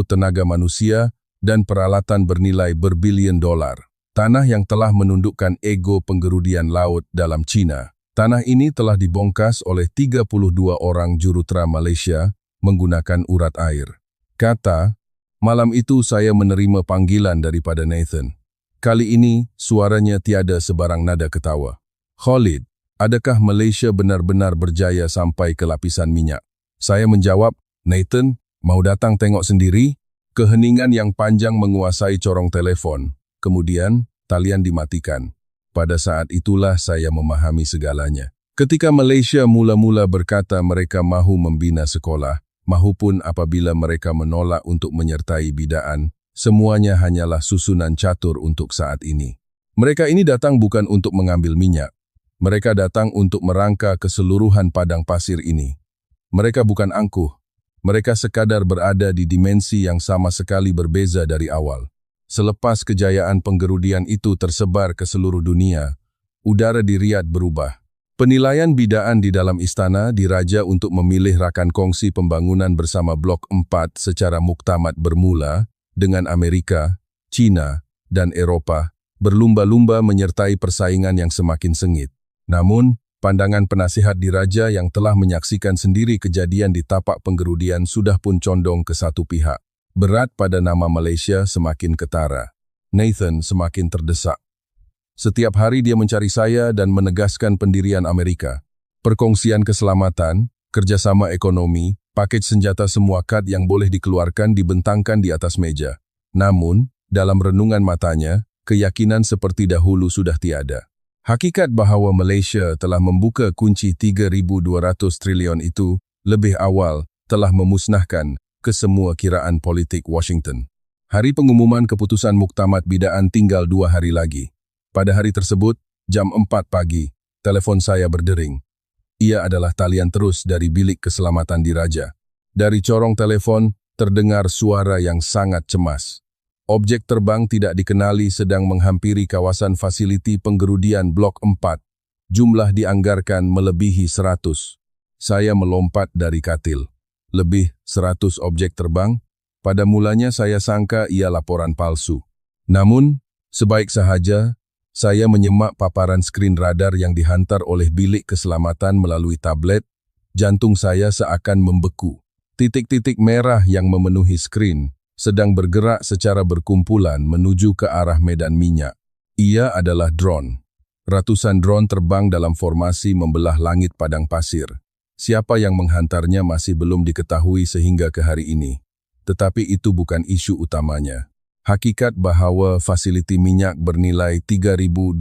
tenaga manusia dan peralatan bernilai berbilion dolar. Tanah yang telah menundukkan ego penggerudian laut dalam China. Tanah ini telah dibongkas oleh 32 orang jurutera Malaysia menggunakan urat air. Kata, malam itu saya menerima panggilan daripada Nathan. Kali ini, suaranya tiada sebarang nada ketawa. Khalid, adakah Malaysia benar-benar berjaya sampai ke lapisan minyak? Saya menjawab, Nathan, mau datang tengok sendiri? Keheningan yang panjang menguasai corong telepon. Kemudian, talian dimatikan. Pada saat itulah saya memahami segalanya. Ketika Malaysia mula-mula berkata mereka mahu membina sekolah, mahupun apabila mereka menolak untuk menyertai bidaan, semuanya hanyalah susunan catur untuk saat ini. Mereka ini datang bukan untuk mengambil minyak. Mereka datang untuk merangka keseluruhan padang pasir ini. Mereka bukan angkuh. Mereka sekadar berada di dimensi yang sama sekali berbeza dari awal. Selepas kejayaan penggerudian itu tersebar ke seluruh dunia, udara di Riyadh berubah. Penilaian bidaan di dalam istana diraja untuk memilih rakan kongsi pembangunan bersama Blok 4 secara muktamad bermula dengan Amerika, China, dan Eropah berlumba-lumba menyertai persaingan yang semakin sengit. Namun, pandangan penasihat diraja yang telah menyaksikan sendiri kejadian di tapak penggerudian sudah pun condong ke satu pihak. Berat pada nama Malaysia semakin ketara. Nathan semakin terdesak. Setiap hari dia mencari saya dan menegaskan pendirian Amerika. Perkongsian keselamatan, kerjasama ekonomi, paket senjata semua kad yang boleh dikeluarkan dibentangkan di atas meja. Namun, dalam renungan matanya, keyakinan seperti dahulu sudah tiada. Hakikat bahawa Malaysia telah membuka kunci 3.200 triliun itu lebih awal telah memusnahkan kesemua kiraan politik Washington. Hari pengumuman keputusan muktamad bidaan tinggal 2 hari lagi. Pada hari tersebut, jam 4 pagi, telefon saya berdering. Ia adalah talian terus dari bilik keselamatan diraja. Dari corong telepon, terdengar suara yang sangat cemas. Objek terbang tidak dikenali sedang menghampiri kawasan fasiliti penggerudian Blok 4. Jumlah dianggarkan melebihi 100. Saya melompat dari katil. Lebih 100 objek terbang? Pada mulanya saya sangka ia laporan palsu. Namun, sebaik sahaja, saya menyemak paparan skrin radar yang dihantar oleh bilik keselamatan melalui tablet. Jantung saya seakan membeku. Titik-titik merah yang memenuhi skrin sedang bergerak secara berkumpulan menuju ke arah medan minyak. Ia adalah drone. Ratusan drone terbang dalam formasi membelah langit padang pasir. Siapa yang menghantarnya masih belum diketahui sehingga ke hari ini. Tetapi itu bukan isu utamanya. Hakikat bahawa fasiliti minyak bernilai 3.200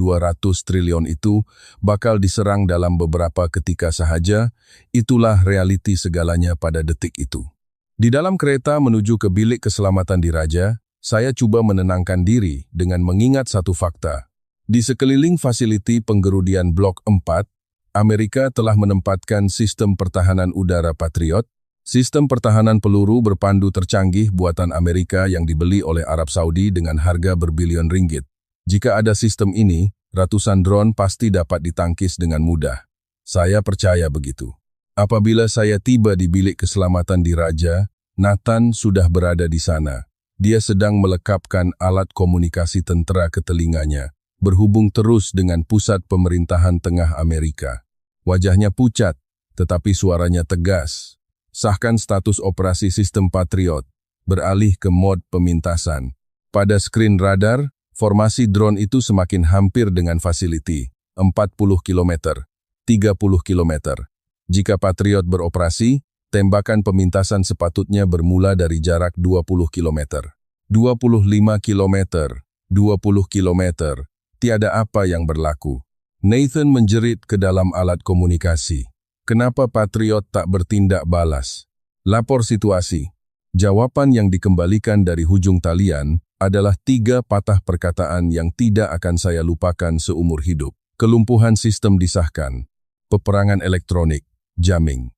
triliun itu bakal diserang dalam beberapa ketika sahaja, itulah realiti segalanya pada detik itu. Di dalam kereta menuju ke bilik keselamatan diraja, saya cuba menenangkan diri dengan mengingat satu fakta. Di sekeliling fasiliti penggerudian Blok 4, Amerika telah menempatkan sistem pertahanan udara Patriot. Sistem pertahanan peluru berpandu tercanggih buatan Amerika yang dibeli oleh Arab Saudi dengan harga berbilion ringgit. Jika ada sistem ini, ratusan drone pasti dapat ditangkis dengan mudah. Saya percaya begitu. Apabila saya tiba di bilik keselamatan diraja, Nathan sudah berada di sana. Dia sedang melekapkan alat komunikasi tentara ke telinganya, berhubung terus dengan pusat pemerintahan tengah Amerika. Wajahnya pucat, tetapi suaranya tegas. Sahkan status operasi sistem Patriot, beralih ke mod pemintasan. Pada skrin radar, formasi drone itu semakin hampir dengan fasiliti, 40 km, 30 km. Jika Patriot beroperasi, tembakan pemintasan sepatutnya bermula dari jarak 20 km. 25 km, 20 km, tiada apa yang berlaku. Nathan menjerit ke dalam alat komunikasi. Kenapa Patriot tak bertindak balas? Lapor situasi. Jawaban yang dikembalikan dari hujung talian adalah 3 patah perkataan yang tidak akan saya lupakan seumur hidup. Kelumpuhan sistem disahkan. Peperangan elektronik, jamming.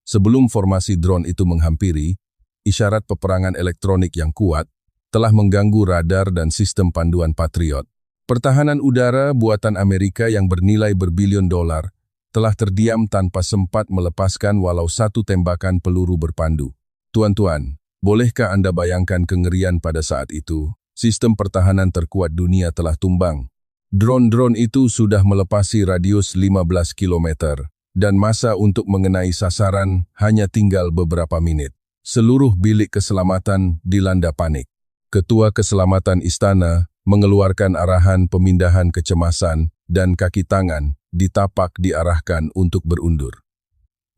Sebelum formasi drone itu menghampiri, isyarat peperangan elektronik yang kuat telah mengganggu radar dan sistem panduan Patriot. Pertahanan udara buatan Amerika yang bernilai berbilion dolar telah terdiam tanpa sempat melepaskan walau satu tembakan peluru berpandu. Tuan-tuan, bolehkah Anda bayangkan kengerian pada saat itu? Sistem pertahanan terkuat dunia telah tumbang. Drone-drone itu sudah melepasi radius 15 km. Dan masa untuk mengenai sasaran hanya tinggal beberapa menit. Seluruh bilik keselamatan dilanda panik. Ketua Keselamatan Istana mengeluarkan arahan pemindahan kecemasan dan kaki tangan ditapak diarahkan untuk berundur.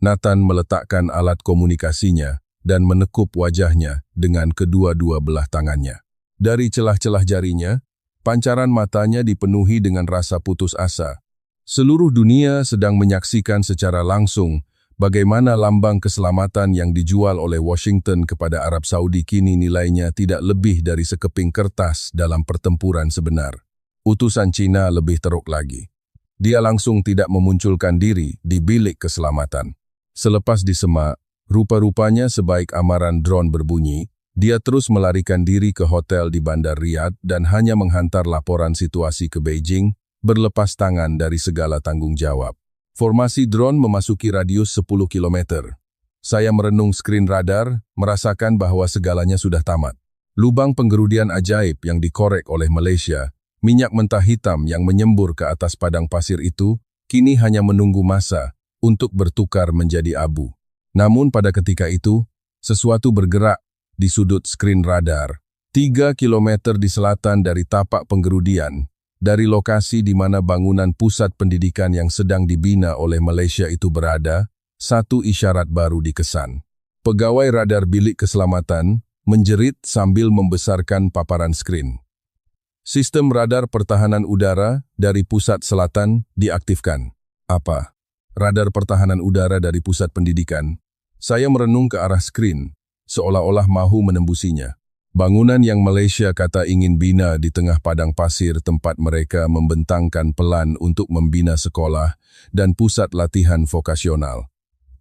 Nathan meletakkan alat komunikasinya dan menekup wajahnya dengan kedua-dua belah tangannya. Dari celah-celah jarinya, pancaran matanya dipenuhi dengan rasa putus asa. Seluruh dunia sedang menyaksikan secara langsung bagaimana lambang keselamatan yang dijual oleh Washington kepada Arab Saudi kini nilainya tidak lebih dari sekeping kertas dalam pertempuran sebenar. Utusan Cina lebih teruk lagi. Dia langsung tidak memunculkan diri di bilik keselamatan. Selepas disemak, rupa-rupanya sebaik amaran drone berbunyi, dia terus melarikan diri ke hotel di Bandar Riyadh dan hanya menghantar laporan situasi ke Beijing, berlepas tangan dari segala tanggung jawab. Formasi drone memasuki radius 10 km. Saya merenung skrin radar, merasakan bahwa segalanya sudah tamat. Lubang penggerudian ajaib yang dikorek oleh Malaysia, minyak mentah hitam yang menyembur ke atas padang pasir itu, kini hanya menunggu masa untuk bertukar menjadi abu. Namun pada ketika itu, sesuatu bergerak di sudut skrin radar. 3 km di selatan dari tapak penggerudian, dari lokasi di mana bangunan pusat pendidikan yang sedang dibina oleh Malaysia itu berada, satu isyarat baru dikesan. Pegawai radar bilik keselamatan menjerit sambil membesarkan paparan skrin. Sistem radar pertahanan udara dari pusat selatan diaktifkan. Apa? Radar pertahanan udara dari pusat pendidikan. Saya merenung ke arah skrin, seolah-olah mahu menembusinya. Bangunan yang Malaysia kata ingin bina di tengah padang pasir tempat mereka membentangkan pelan untuk membina sekolah dan pusat latihan vokasional.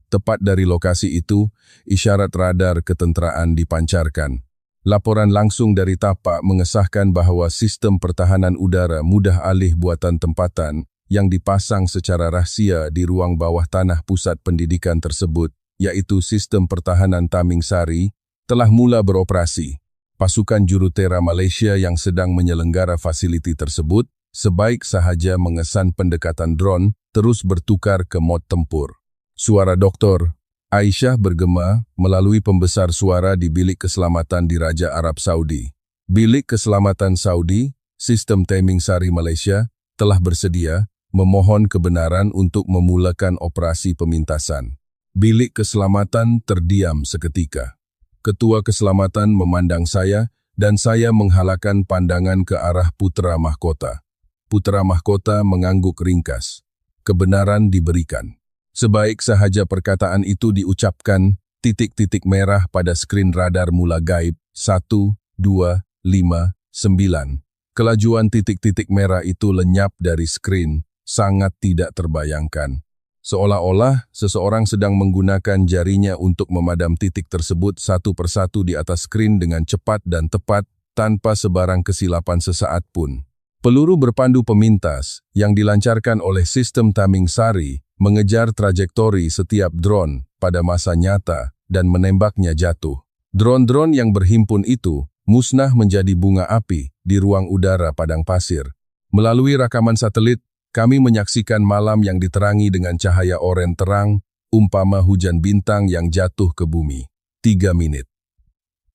Tepat dari lokasi itu, isyarat radar ketenteraan dipancarkan. Laporan langsung dari tapak mengesahkan bahwa sistem pertahanan udara mudah alih buatan tempatan yang dipasang secara rahsia di ruang bawah tanah pusat pendidikan tersebut, yaitu sistem pertahanan Taming Sari, telah mula beroperasi. Pasukan jurutera Malaysia yang sedang menyelenggara fasiliti tersebut, sebaik sahaja mengesan pendekatan drone, terus bertukar ke mod tempur. Suara Dr. Aisyah bergema melalui pembesar suara di bilik keselamatan di Raja Arab Saudi. Bilik keselamatan Saudi, sistem Taming Sari Malaysia, telah bersedia memohon kebenaran untuk memulakan operasi pemintasan. Bilik keselamatan terdiam seketika. Ketua Keselamatan memandang saya dan saya menghalangkan pandangan ke arah Putera Mahkota. Putera Mahkota mengangguk ringkas. Kebenaran diberikan. Sebaik sahaja perkataan itu diucapkan, titik-titik merah pada skrin radar mula gaib 1, 2, 5, 9. Kelajuan titik-titik merah itu lenyap dari skrin, sangat tidak terbayangkan. Seolah-olah seseorang sedang menggunakan jarinya untuk memadam titik tersebut satu persatu di atas skrin dengan cepat dan tepat, tanpa sebarang kesilapan sesaat pun. Peluru berpandu pemintas yang dilancarkan oleh sistem Taming Sari mengejar trajektori setiap drone pada masa nyata dan menembaknya jatuh. Drone-drone yang berhimpun itu musnah menjadi bunga api di ruang udara padang pasir. Melalui rekaman satelit, kami menyaksikan malam yang diterangi dengan cahaya oranye terang, umpama hujan bintang yang jatuh ke bumi. 3 menit.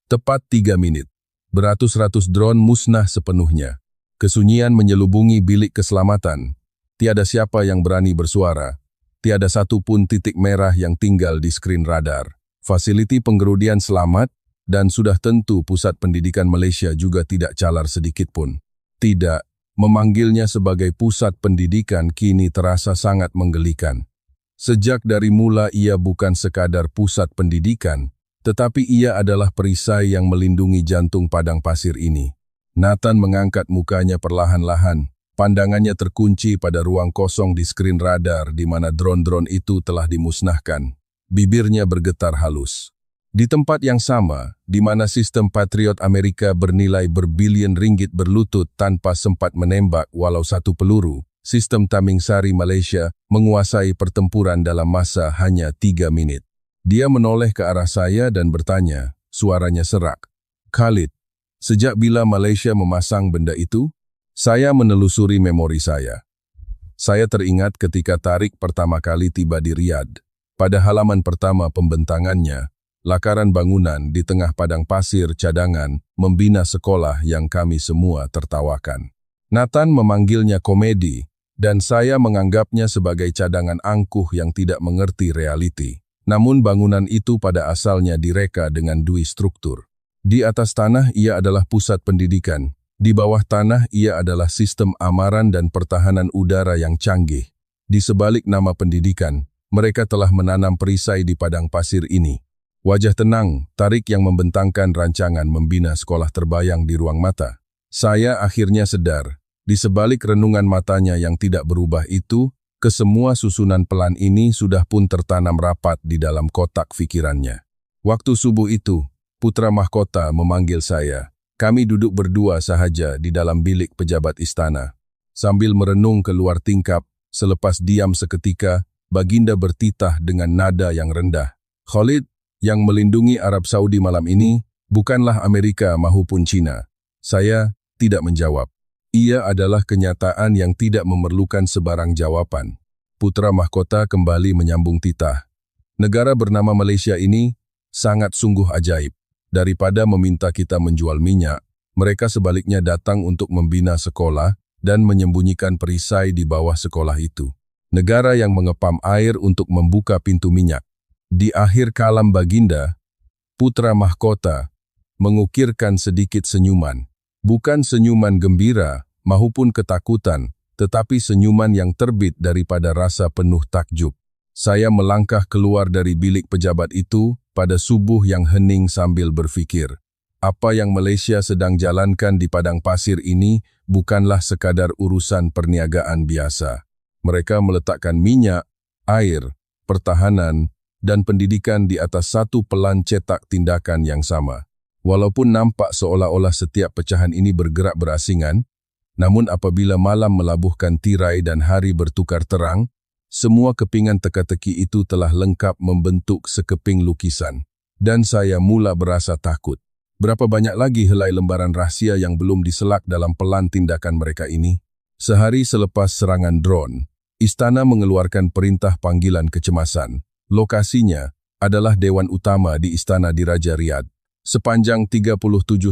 Tepat 3 menit. Beratus-ratus drone musnah sepenuhnya. Kesunyian menyelubungi bilik keselamatan. Tiada siapa yang berani bersuara. Tiada satu pun titik merah yang tinggal di skrin radar. Fasiliti pengerudian selamat, dan sudah tentu pusat pendidikan Malaysia juga tidak calar sedikitpun. Tidak. Memanggilnya sebagai pusat pendidikan kini terasa sangat menggelikan. Sejak dari mula ia bukan sekadar pusat pendidikan, tetapi ia adalah perisai yang melindungi jantung padang pasir ini. Nathan mengangkat mukanya perlahan-lahan, pandangannya terkunci pada ruang kosong di skrin radar di mana drone-drone itu telah dimusnahkan. Bibirnya bergetar halus. Di tempat yang sama, di mana sistem Patriot Amerika bernilai berbilion ringgit berlutut tanpa sempat menembak walau satu peluru, sistem Taming Sari Malaysia menguasai pertempuran dalam masa hanya 3 menit. Dia menoleh ke arah saya dan bertanya, suaranya serak. Khalid, sejak bila Malaysia memasang benda itu? Saya menelusuri memori saya. Saya teringat ketika Tariq pertama kali tiba di Riyadh. Pada halaman pertama pembentangannya, lakaran bangunan di tengah padang pasir cadangan membina sekolah yang kami semua tertawakan. Nathan memanggilnya komedi, dan saya menganggapnya sebagai cadangan angkuh yang tidak mengerti realiti. Namun bangunan itu pada asalnya direka dengan dui struktur. Di atas tanah ia adalah pusat pendidikan, di bawah tanah ia adalah sistem amaran dan pertahanan udara yang canggih. Di sebalik nama pendidikan, mereka telah menanam perisai di padang pasir ini. Wajah tenang, Tariq yang membentangkan rancangan membina sekolah terbayang di ruang mata. Saya akhirnya sedar, di sebalik renungan matanya yang tidak berubah itu, kesemua susunan pelan ini sudah pun tertanam rapat di dalam kotak fikirannya. Waktu subuh itu, putra mahkota memanggil saya. Kami duduk berdua sahaja di dalam bilik pejabat istana. Sambil merenung keluar tingkap, selepas diam seketika, Baginda bertitah dengan nada yang rendah. Khalid, yang melindungi Arab Saudi malam ini bukanlah Amerika maupun China. Saya tidak menjawab. Ia adalah kenyataan yang tidak memerlukan sebarang jawaban. Putra mahkota kembali menyambung titah. Negara bernama Malaysia ini sangat sungguh ajaib. Daripada meminta kita menjual minyak, mereka sebaliknya datang untuk membina sekolah dan menyembunyikan perisai di bawah sekolah itu. Negara yang mengepam air untuk membuka pintu minyak. Di akhir kalam Baginda, putra mahkota mengukirkan sedikit senyuman. Bukan senyuman gembira maupun ketakutan, tetapi senyuman yang terbit daripada rasa penuh takjub. Saya melangkah keluar dari bilik pejabat itu pada subuh yang hening sambil berfikir. Apa yang Malaysia sedang jalankan di padang pasir ini bukanlah sekadar urusan perniagaan biasa. Mereka meletakkan minyak, air, pertahanan, dan pendidikan di atas satu pelan cetak tindakan yang sama. Walaupun nampak seolah-olah setiap pecahan ini bergerak berasingan, namun apabila malam melabuhkan tirai dan hari bertukar terang, semua kepingan teka-teki itu telah lengkap membentuk sekeping lukisan. Dan saya mula berasa takut. Berapa banyak lagi helai lembaran rahsia yang belum diselak dalam pelan tindakan mereka ini? Sehari selepas serangan drone, istana mengeluarkan perintah panggilan kecemasan. Lokasinya adalah Dewan Utama di Istana Diraja Riyadh. Sepanjang 37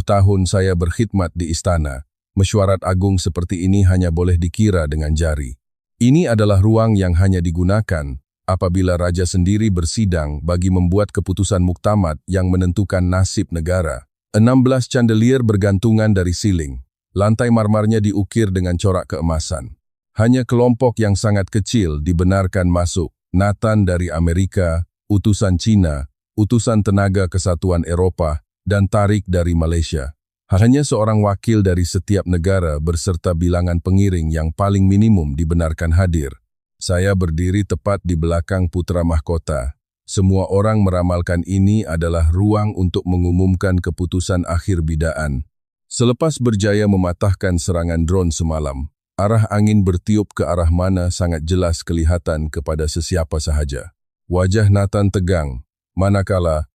tahun saya berkhidmat di istana, mesyuarat agung seperti ini hanya boleh dikira dengan jari. Ini adalah ruang yang hanya digunakan apabila raja sendiri bersidang bagi membuat keputusan muktamad yang menentukan nasib negara. 16 chandelier bergantungan dari siling. Lantai marmarnya diukir dengan corak keemasan. Hanya kelompok yang sangat kecil dibenarkan masuk. Nathan dari Amerika, utusan Cina, utusan tenaga kesatuan Eropa, dan Tariq dari Malaysia. Hanya seorang wakil dari setiap negara berserta bilangan pengiring yang paling minimum dibenarkan hadir. Saya berdiri tepat di belakang putra mahkota. Semua orang meramalkan ini adalah ruang untuk mengumumkan keputusan akhir bidaan. Selepas berjaya mematahkan serangan drone semalam, arah angin bertiup ke arah mana sangat jelas kelihatan kepada sesiapa sahaja. Wajah Nathan tegang, manakala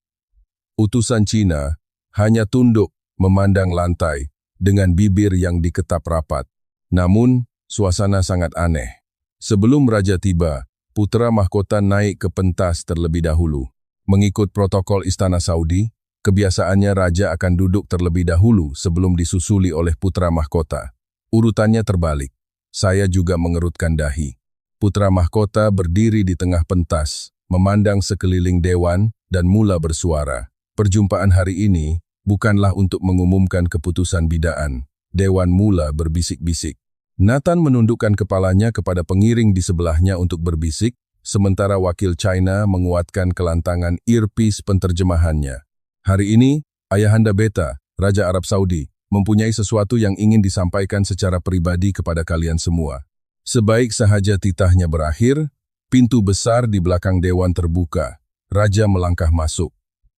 utusan Cina hanya tunduk memandang lantai, dengan bibir yang diketap rapat. Namun, suasana sangat aneh. Sebelum raja tiba, putra mahkota naik ke pentas terlebih dahulu. Mengikut protokol Istana Saudi, kebiasaannya raja akan duduk terlebih dahulu sebelum disusuli oleh putra mahkota. Urutannya terbalik. Saya juga mengerutkan dahi. Putra mahkota berdiri di tengah pentas, memandang sekeliling dewan dan mula bersuara. Perjumpaan hari ini bukanlah untuk mengumumkan keputusan bidaan. Dewan mula berbisik-bisik. Nathan menundukkan kepalanya kepada pengiring di sebelahnya untuk berbisik, sementara wakil China menguatkan kelantangan earpiece penterjemahannya. Hari ini, Ayahanda Beta, Raja Arab Saudi, mempunyai sesuatu yang ingin disampaikan secara pribadi kepada kalian semua. Sebaik sahaja titahnya berakhir, pintu besar di belakang dewan terbuka. Raja melangkah masuk.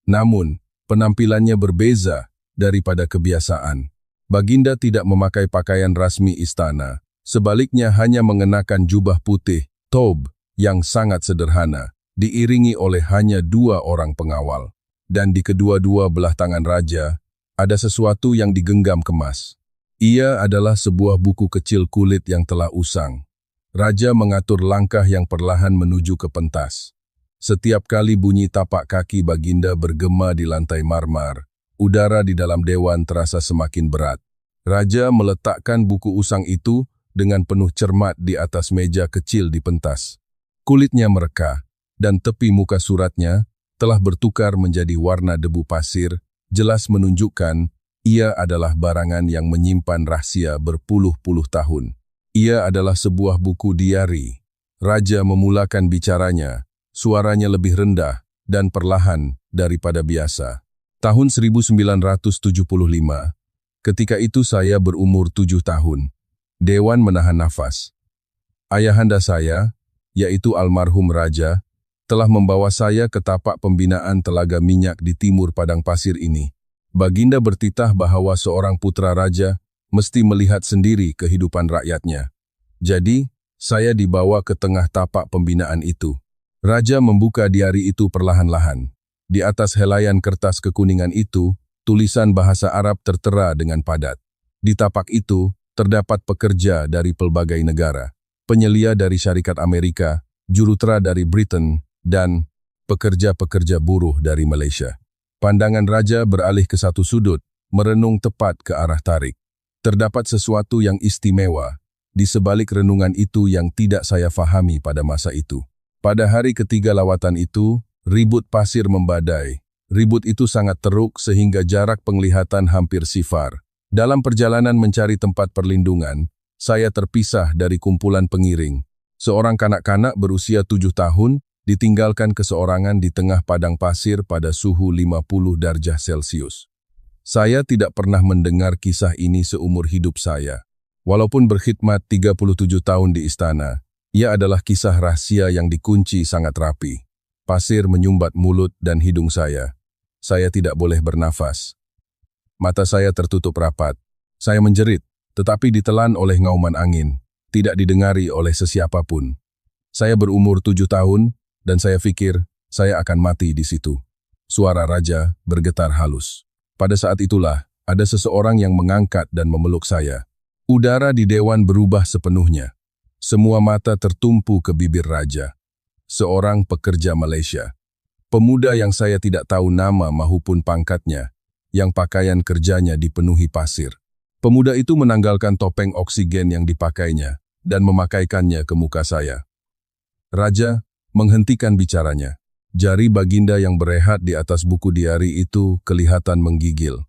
Namun, penampilannya berbeza daripada kebiasaan. Baginda tidak memakai pakaian rasmi istana. Sebaliknya hanya mengenakan jubah putih, tob, yang sangat sederhana, diiringi oleh hanya 2 orang pengawal. Dan di kedua-dua belah tangan raja, ada sesuatu yang digenggam kemas. Ia adalah sebuah buku kecil kulit yang telah usang. Raja mengatur langkah yang perlahan menuju ke pentas. Setiap kali bunyi tapak kaki Baginda bergema di lantai marmar, udara di dalam dewan terasa semakin berat. Raja meletakkan buku usang itu dengan penuh cermat di atas meja kecil di pentas. Kulitnya mereka, dan tepi muka suratnya telah bertukar menjadi warna debu pasir, jelas menunjukkan ia adalah barangan yang menyimpan rahasia berpuluh-puluh tahun. Ia adalah sebuah buku diari. Raja memulakan bicaranya, suaranya lebih rendah dan perlahan daripada biasa. Tahun 1975, ketika itu saya berumur 7 tahun. Dewan menahan nafas. Ayahanda saya, yaitu almarhum raja, telah membawa saya ke tapak pembinaan telaga minyak di timur padang pasir ini. Baginda bertitah bahwa seorang putra raja mesti melihat sendiri kehidupan rakyatnya. Jadi, saya dibawa ke tengah tapak pembinaan itu. Raja membuka diari itu perlahan-lahan. Di atas helaian kertas kekuningan itu, tulisan bahasa Arab tertera dengan padat. Di tapak itu, terdapat pekerja dari pelbagai negara, penyelia dari Syarikat Amerika, jurutera dari Britain, dan pekerja-pekerja buruh dari Malaysia. Pandangan raja beralih ke satu sudut, merenung tepat ke arah tarik. Terdapat sesuatu yang istimewa di sebalik renungan itu yang tidak saya fahami pada masa itu. Pada hari ketiga lawatan itu, ribut pasir membadai. Ribut itu sangat teruk sehingga jarak penglihatan hampir sifar. Dalam perjalanan mencari tempat perlindungan, saya terpisah dari kumpulan pengiring. Seorang kanak-kanak berusia 7 tahun ditinggalkan keseorangan di tengah padang pasir pada suhu 50 derajat Celcius. Saya tidak pernah mendengar kisah ini seumur hidup saya. Walaupun berkhidmat 37 tahun di istana, ia adalah kisah rahasia yang dikunci sangat rapi. Pasir menyumbat mulut dan hidung saya. Saya tidak boleh bernafas. Mata saya tertutup rapat. Saya menjerit, tetapi ditelan oleh ngauman angin. Tidak didengari oleh sesiapapun. Saya berumur 7 tahun, dan saya pikir saya akan mati di situ. Suara raja bergetar halus. Pada saat itulah, ada seseorang yang mengangkat dan memeluk saya. Udara di dewan berubah sepenuhnya. Semua mata tertumpu ke bibir raja. Seorang pekerja Malaysia. Pemuda yang saya tidak tahu nama maupun pangkatnya, yang pakaian kerjanya dipenuhi pasir. Pemuda itu menanggalkan topeng oksigen yang dipakainya dan memakaikannya ke muka saya. Raja menghentikan bicaranya. Jari Baginda yang berehat di atas buku diari itu kelihatan menggigil.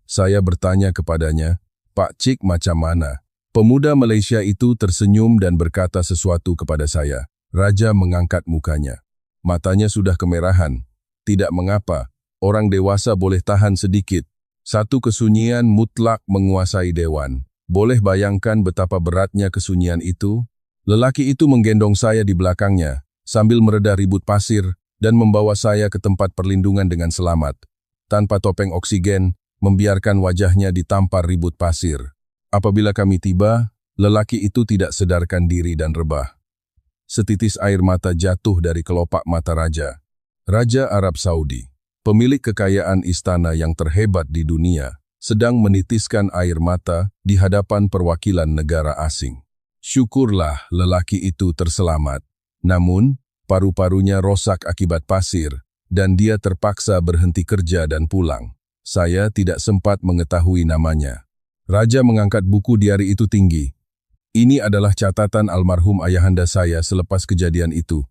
Saya bertanya kepadanya, "Pak Cik macam mana?" Pemuda Malaysia itu tersenyum dan berkata sesuatu kepada saya. Raja mengangkat mukanya. Matanya sudah kemerahan. Tidak mengapa, orang dewasa boleh tahan sedikit. Satu kesunyian mutlak menguasai dewan. Boleh bayangkan betapa beratnya kesunyian itu? Lelaki itu menggendong saya di belakangnya, sambil mereda ribut pasir, dan membawa saya ke tempat perlindungan dengan selamat. Tanpa topeng oksigen, membiarkan wajahnya ditampar ribut pasir. Apabila kami tiba, lelaki itu tidak sedarkan diri dan rebah. Setitis air mata jatuh dari kelopak mata raja. Raja Arab Saudi, pemilik kekayaan istana yang terhebat di dunia, sedang menitiskan air mata di hadapan perwakilan negara asing. Syukurlah lelaki itu terselamat, namun paru-parunya rosak akibat pasir dan dia terpaksa berhenti kerja dan pulang. Saya tidak sempat mengetahui namanya. Raja mengangkat buku diari itu tinggi. Ini adalah catatan almarhum ayahanda saya selepas kejadian itu.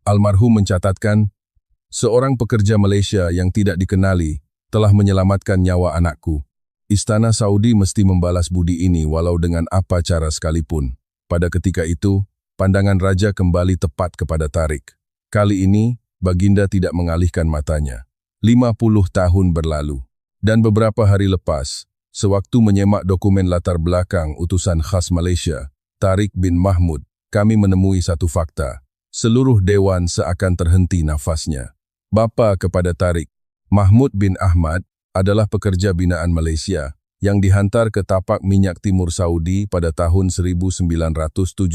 Almarhum mencatatkan, seorang pekerja Malaysia yang tidak dikenali telah menyelamatkan nyawa anakku. Istana Saudi mesti membalas budi ini walau dengan apa cara sekalipun. Pada ketika itu, pandangan raja kembali tepat kepada Tariq. Kali ini, Baginda tidak mengalihkan matanya. 50 tahun berlalu. Dan beberapa hari lepas, sewaktu menyemak dokumen latar belakang utusan khas Malaysia, Tariq bin Mahmud, kami menemui satu fakta. Seluruh dewan seakan terhenti nafasnya. Bapa kepada Tariq, Mahmud bin Ahmad, adalah pekerja binaan Malaysia yang dihantar ke tapak minyak timur Saudi pada tahun 1975.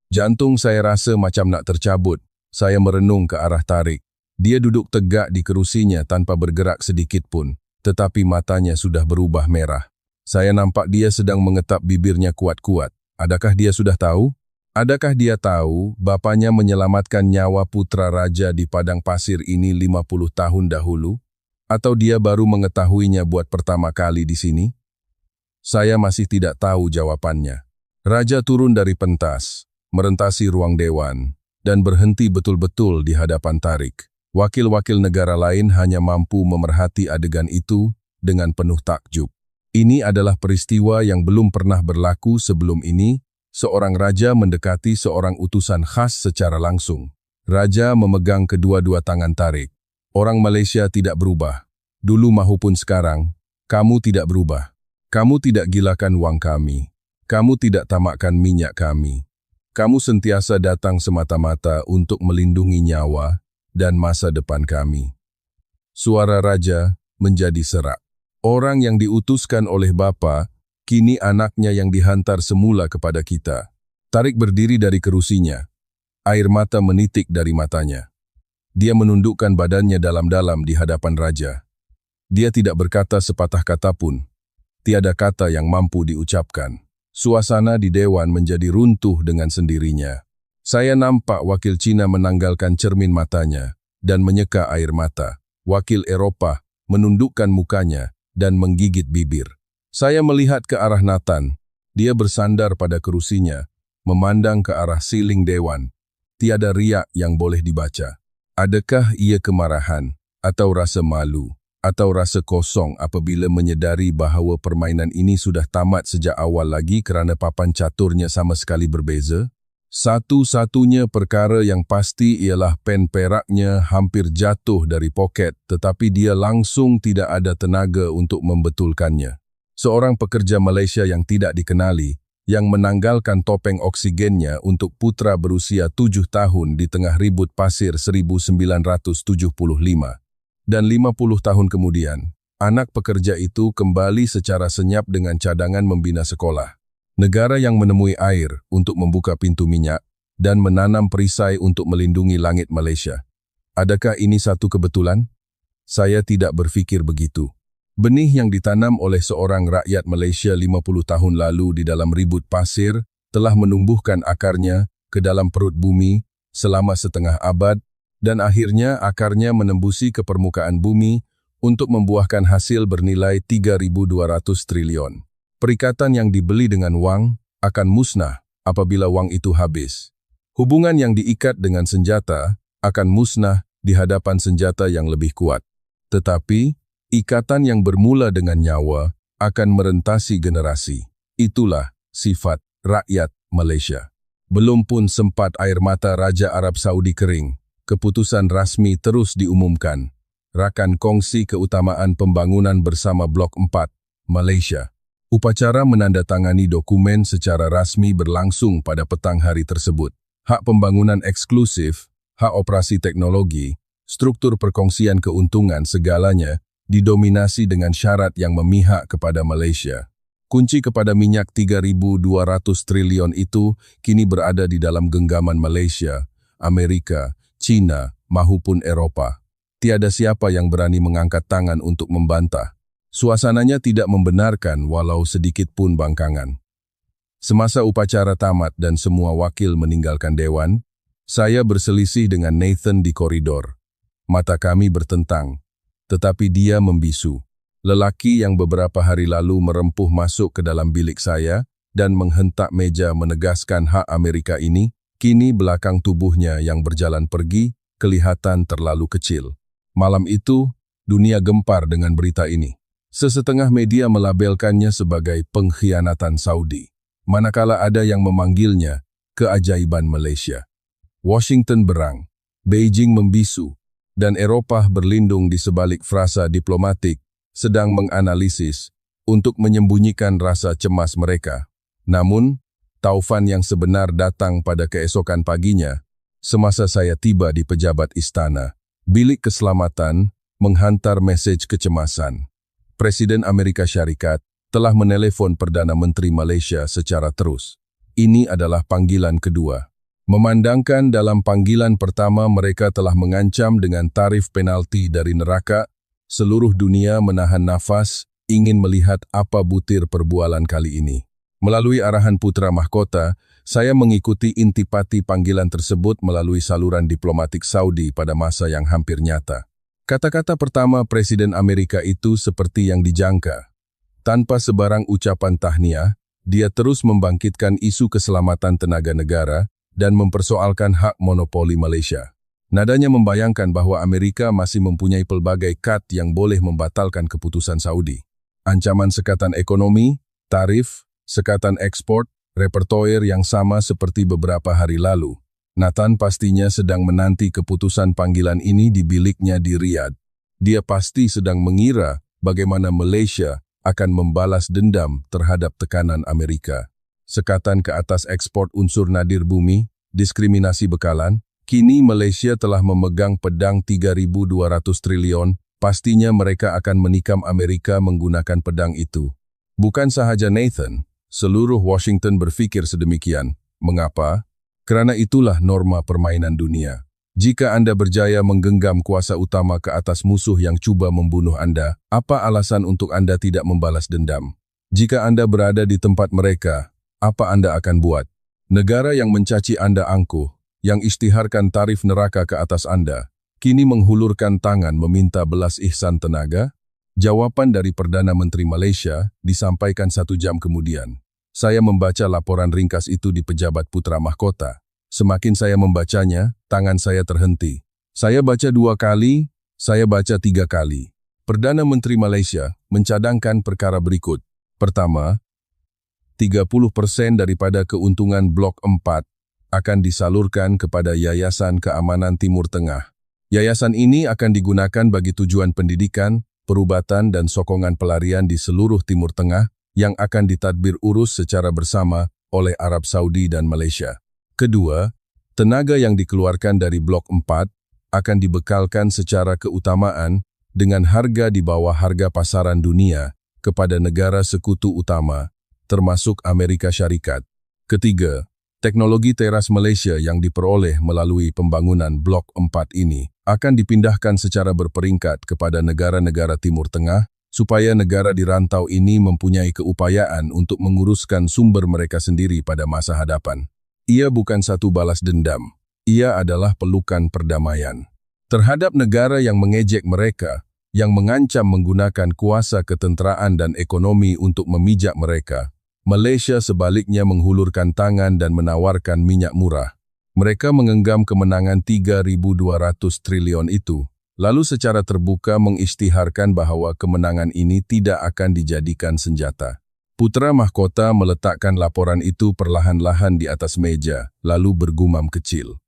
Jantung saya rasa macam nak tercabut. Saya merenung ke arah Tariq. Dia duduk tegak di kerusinya tanpa bergerak sedikit pun, tetapi matanya sudah berubah merah. Saya nampak dia sedang mengetap bibirnya kuat-kuat. Adakah dia sudah tahu? Adakah dia tahu bapanya menyelamatkan nyawa putra raja di padang pasir ini 50 tahun dahulu? Atau dia baru mengetahuinya buat pertama kali di sini? Saya masih tidak tahu jawabannya. Raja turun dari pentas, merentasi ruang dewan, dan berhenti betul-betul di hadapan Tariq. Wakil-wakil negara lain hanya mampu memerhati adegan itu dengan penuh takjub. Ini adalah peristiwa yang belum pernah berlaku sebelum ini, seorang raja mendekati seorang utusan khas secara langsung. Raja memegang kedua-dua tangan Tariq. Orang Malaysia tidak berubah. Dulu maupun sekarang, kamu tidak berubah. Kamu tidak gilakan wang kami. Kamu tidak tamakkan minyak kami. Kamu sentiasa datang semata-mata untuk melindungi nyawa dan masa depan kami. Suara raja menjadi serak. Orang yang diutuskan oleh bapa, kini anaknya yang dihantar semula kepada kita. Tariq berdiri dari kerusinya. Air mata menitik dari matanya. Dia menundukkan badannya dalam-dalam di hadapan raja. Dia tidak berkata sepatah kata pun. Tiada kata yang mampu diucapkan. Suasana di dewan menjadi runtuh dengan sendirinya. Saya nampak wakil Cina menanggalkan cermin matanya dan menyeka air mata. Wakil Eropah menundukkan mukanya dan menggigit bibir. Saya melihat ke arah Nathan. Dia bersandar pada kerusinya, memandang ke arah siling dewan. Tiada riak yang boleh dibaca. Adakah ia kemarahan, atau rasa malu, atau rasa kosong apabila menyedari bahawa permainan ini sudah tamat sejak awal lagi kerana papan caturnya sama sekali berbeza? Satu-satunya perkara yang pasti ialah pen peraknya hampir jatuh dari poket, tetapi dia langsung tidak ada tenaga untuk membetulkannya. Seorang pekerja Malaysia yang tidak dikenali, yang menanggalkan topeng oksigennya untuk putra berusia 7 tahun di tengah ribut pasir 1975. Dan 50 tahun kemudian, anak pekerja itu kembali secara senyap dengan cadangan membina sekolah. Negara yang menemui air untuk membuka pintu minyak dan menanam perisai untuk melindungi langit Malaysia. Adakah ini satu kebetulan? Saya tidak berfikir begitu. Benih yang ditanam oleh seorang rakyat Malaysia 50 tahun lalu di dalam ribut pasir telah menumbuhkan akarnya ke dalam perut bumi selama setengah abad dan akhirnya akarnya menembusi ke permukaan bumi untuk membuahkan hasil bernilai 3.200 triliun. Perikatan yang dibeli dengan wang akan musnah apabila wang itu habis. Hubungan yang diikat dengan senjata akan musnah di hadapan senjata yang lebih kuat. Tetapi, ikatan yang bermula dengan nyawa akan merentasi generasi. Itulah sifat rakyat Malaysia. Belum pun sempat air mata Raja Arab Saudi kering, keputusan rasmi terus diumumkan. Rakan kongsi keutamaan pembangunan bersama Blok 4, Malaysia. Upacara menandatangani dokumen secara rasmi berlangsung pada petang hari tersebut. Hak pembangunan eksklusif, hak operasi teknologi, struktur perkongsian keuntungan segalanya didominasi dengan syarat yang memihak kepada Malaysia. Kunci kepada minyak 3.200 triliun itu kini berada di dalam genggaman Malaysia, Amerika, China, maupun Eropah. Tiada siapa yang berani mengangkat tangan untuk membantah. Suasananya tidak membenarkan walau sedikit pun bangkangan. Semasa upacara tamat dan semua wakil meninggalkan dewan, saya berselisih dengan Nathan di koridor. Mata kami bertentang, tetapi dia membisu. Lelaki yang beberapa hari lalu merempuh masuk ke dalam bilik saya dan menghentak meja menegaskan hak Amerika ini, kini belakang tubuhnya yang berjalan pergi kelihatan terlalu kecil. Malam itu, dunia gempar dengan berita ini. Sesetengah media melabelkannya sebagai pengkhianatan Saudi, manakala ada yang memanggilnya keajaiban Malaysia. Washington berang, Beijing membisu, dan Eropah berlindung di sebalik frasa diplomatik sedang menganalisis untuk menyembunyikan rasa cemas mereka. Namun, taufan yang sebenar datang pada keesokan paginya, semasa saya tiba di pejabat istana. Bilik keselamatan menghantar mesej kecemasan. Presiden Amerika Syarikat telah menelepon Perdana Menteri Malaysia secara terus. Ini adalah panggilan kedua. Memandangkan dalam panggilan pertama mereka telah mengancam dengan tarif penalti dari neraka, seluruh dunia menahan nafas ingin melihat apa butir perbualan kali ini. Melalui arahan putra mahkota, saya mengikuti intipati panggilan tersebut melalui saluran diplomatik Saudi pada masa yang hampir nyata. Kata-kata pertama Presiden Amerika itu seperti yang dijangka. Tanpa sebarang ucapan tahniah, dia terus membangkitkan isu keselamatan tenaga negara dan mempersoalkan hak monopoli Malaysia. Nadanya membayangkan bahwa Amerika masih mempunyai pelbagai kad yang boleh membatalkan keputusan Saudi. Ancaman sekatan ekonomi, tarif, sekatan ekspor, repertoir yang sama seperti beberapa hari lalu. Nathan pastinya sedang menanti keputusan panggilan ini di biliknya di Riyadh. Dia pasti sedang mengira bagaimana Malaysia akan membalas dendam terhadap tekanan Amerika. Sekatan ke atas ekspor unsur nadir bumi, diskriminasi bekalan, kini Malaysia telah memegang pedang 3.200 triliun, pastinya mereka akan menikam Amerika menggunakan pedang itu. Bukan sahaja Nathan, seluruh Washington berpikir sedemikian. Mengapa? Karena itulah norma permainan dunia. Jika Anda berjaya menggenggam kuasa utama ke atas musuh yang cuba membunuh Anda, apa alasan untuk Anda tidak membalas dendam? Jika Anda berada di tempat mereka, apa Anda akan buat? Negara yang mencaci Anda angkuh, yang isytiharkan tarif neraka ke atas Anda, kini menghulurkan tangan meminta belas ihsan tenaga? Jawaban dari Perdana Menteri Malaysia disampaikan 1 jam kemudian. Saya membaca laporan ringkas itu di pejabat putra mahkota. Semakin saya membacanya, tangan saya terhenti. Saya baca 2 kali, saya baca 3 kali. Perdana Menteri Malaysia mencadangkan perkara berikut. Pertama, 30% daripada keuntungan Blok 4 akan disalurkan kepada Yayasan Keamanan Timur Tengah. Yayasan ini akan digunakan bagi tujuan pendidikan, perubatan dan sokongan pelarian di seluruh Timur Tengah yang akan ditadbir urus secara bersama oleh Arab Saudi dan Malaysia. Kedua, tenaga yang dikeluarkan dari Blok 4 akan dibekalkan secara keutamaan dengan harga di bawah harga pasaran dunia kepada negara sekutu utama, termasuk Amerika Syarikat. Ketiga, teknologi teras Malaysia yang diperoleh melalui pembangunan Blok 4 ini akan dipindahkan secara berperingkat kepada negara-negara Timur Tengah supaya negara di rantau ini mempunyai keupayaan untuk menguruskan sumber mereka sendiri pada masa hadapan. Ia bukan satu balas dendam, ia adalah pelukan perdamaian. Terhadap negara yang mengejek mereka, yang mengancam menggunakan kuasa ketenteraan dan ekonomi untuk memijak mereka, Malaysia sebaliknya menghulurkan tangan dan menawarkan minyak murah. Mereka mengenggam kemenangan 3.200 triliun itu, lalu secara terbuka mengisytiharkan bahwa kemenangan ini tidak akan dijadikan senjata. Putra mahkota meletakkan laporan itu perlahan-lahan di atas meja, lalu bergumam kecil.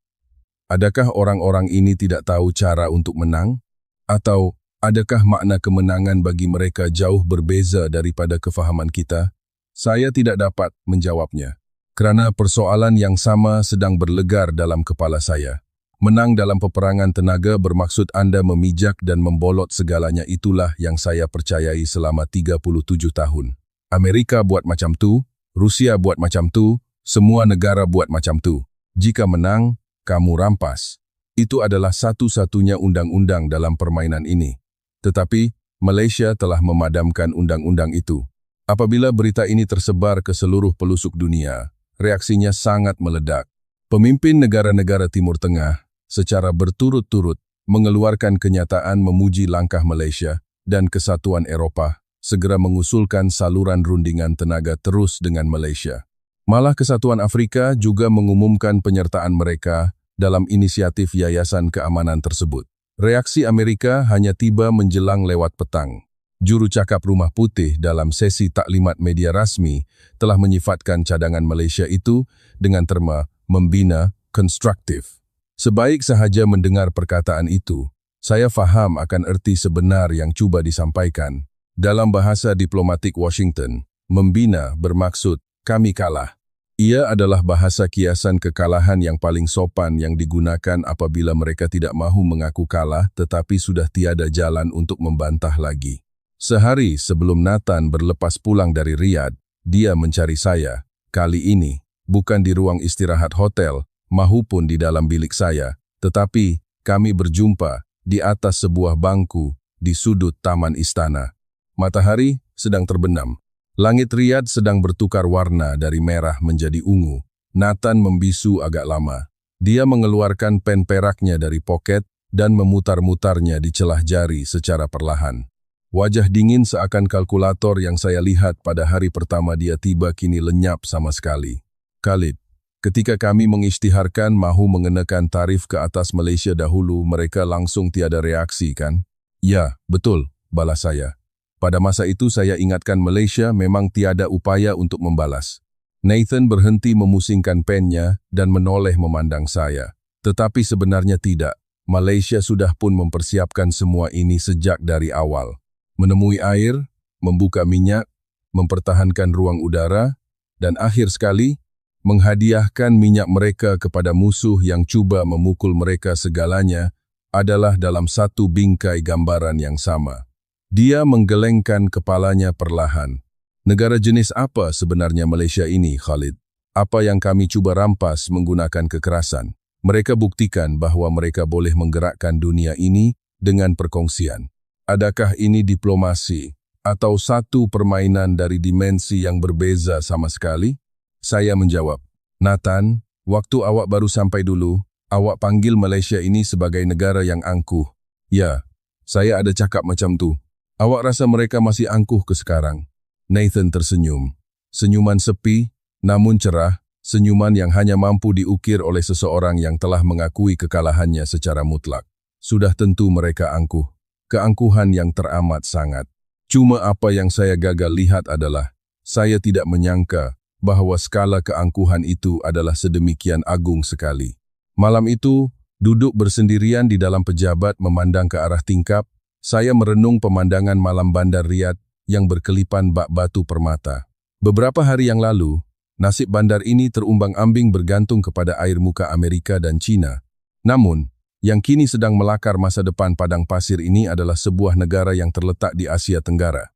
Adakah orang-orang ini tidak tahu cara untuk menang? Atau adakah makna kemenangan bagi mereka jauh berbeza daripada kefahaman kita? Saya tidak dapat menjawabnya, kerana persoalan yang sama sedang berlegar dalam kepala saya. Menang dalam peperangan tenaga bermaksud Anda memijak dan membolot segalanya, itulah yang saya percayai selama 37 tahun. Amerika buat macam tu, Rusia buat macam tu, semua negara buat macam tu. Jika menang, kamu rampas. Itu adalah satu-satunya undang-undang dalam permainan ini. Tetapi, Malaysia telah memadamkan undang-undang itu. Apabila berita ini tersebar ke seluruh pelosok dunia, reaksinya sangat meledak. Pemimpin negara-negara Timur Tengah secara berturut-turut mengeluarkan kenyataan memuji langkah Malaysia dan Kesatuan Eropah segera mengusulkan saluran rundingan tenaga terus dengan Malaysia. Malah Kesatuan Afrika juga mengumumkan penyertaan mereka dalam inisiatif Yayasan Keamanan tersebut. Reaksi Amerika hanya tiba menjelang lewat petang. Juru cakap Rumah Putih dalam sesi taklimat media rasmi telah menyifatkan cadangan Malaysia itu dengan terma membina konstruktif. Sebaik sahaja mendengar perkataan itu, saya faham akan erti sebenar yang cuba disampaikan. Dalam bahasa diplomatik Washington, membina bermaksud kami kalah. Ia adalah bahasa kiasan kekalahan yang paling sopan yang digunakan apabila mereka tidak mahu mengaku kalah tetapi sudah tiada jalan untuk membantah lagi. Sehari sebelum Nathan berlepas pulang dari Riyadh, dia mencari saya. Kali ini, bukan di ruang istirahat hotel, mahupun di dalam bilik saya, tetapi kami berjumpa di atas sebuah bangku di sudut taman istana. Matahari sedang terbenam. Langit Riyadh sedang bertukar warna dari merah menjadi ungu. Nathan membisu agak lama. Dia mengeluarkan pen peraknya dari poket dan memutar-mutarnya di celah jari secara perlahan. Wajah dingin seakan kalkulator yang saya lihat pada hari pertama dia tiba kini lenyap sama sekali. Khalid, ketika kami mengisytiharkan mahu mengenakan tarif ke atas Malaysia dahulu, mereka langsung tiada reaksi kan? Ya, betul, balas saya. Pada masa itu saya ingatkan Malaysia memang tiada upaya untuk membalas. Nathan berhenti memusingkan pennya dan menoleh memandang saya. Tetapi sebenarnya tidak. Malaysia sudah pun mempersiapkan semua ini sejak dari awal. Menemui air, membuka minyak, mempertahankan ruang udara, dan akhir sekali, menghadiahkan minyak mereka kepada musuh yang cuba memukul mereka segalanya adalah dalam satu bingkai gambaran yang sama. Dia menggelengkan kepalanya perlahan. Negara jenis apa sebenarnya Malaysia ini, Khalid? Apa yang kami cuba rampas menggunakan kekerasan? Mereka buktikan bahwa mereka boleh menggerakkan dunia ini dengan perkongsian. Adakah ini diplomasi atau satu permainan dari dimensi yang berbeza sama sekali? Saya menjawab, Nathan, waktu awak baru sampai dulu, awak panggil Malaysia ini sebagai negara yang angkuh. Ya, saya ada cakap macam tu. Awak rasa mereka masih angkuh ke sekarang? Nathan tersenyum. Senyuman sepi, namun cerah, senyuman yang hanya mampu diukir oleh seseorang yang telah mengakui kekalahannya secara mutlak. Sudah tentu mereka angkuh. Keangkuhan yang teramat sangat. Cuma apa yang saya gagal lihat adalah, saya tidak menyangka bahwa skala keangkuhan itu adalah sedemikian agung sekali. Malam itu, duduk bersendirian di dalam pejabat memandang ke arah tingkap, saya merenung pemandangan malam bandar Riyadh yang berkelipan bak batu permata. Beberapa hari yang lalu, nasib bandar ini terumbang-ambing bergantung kepada air muka Amerika dan China. Namun, yang kini sedang melakar masa depan padang pasir ini adalah sebuah negara yang terletak di Asia Tenggara.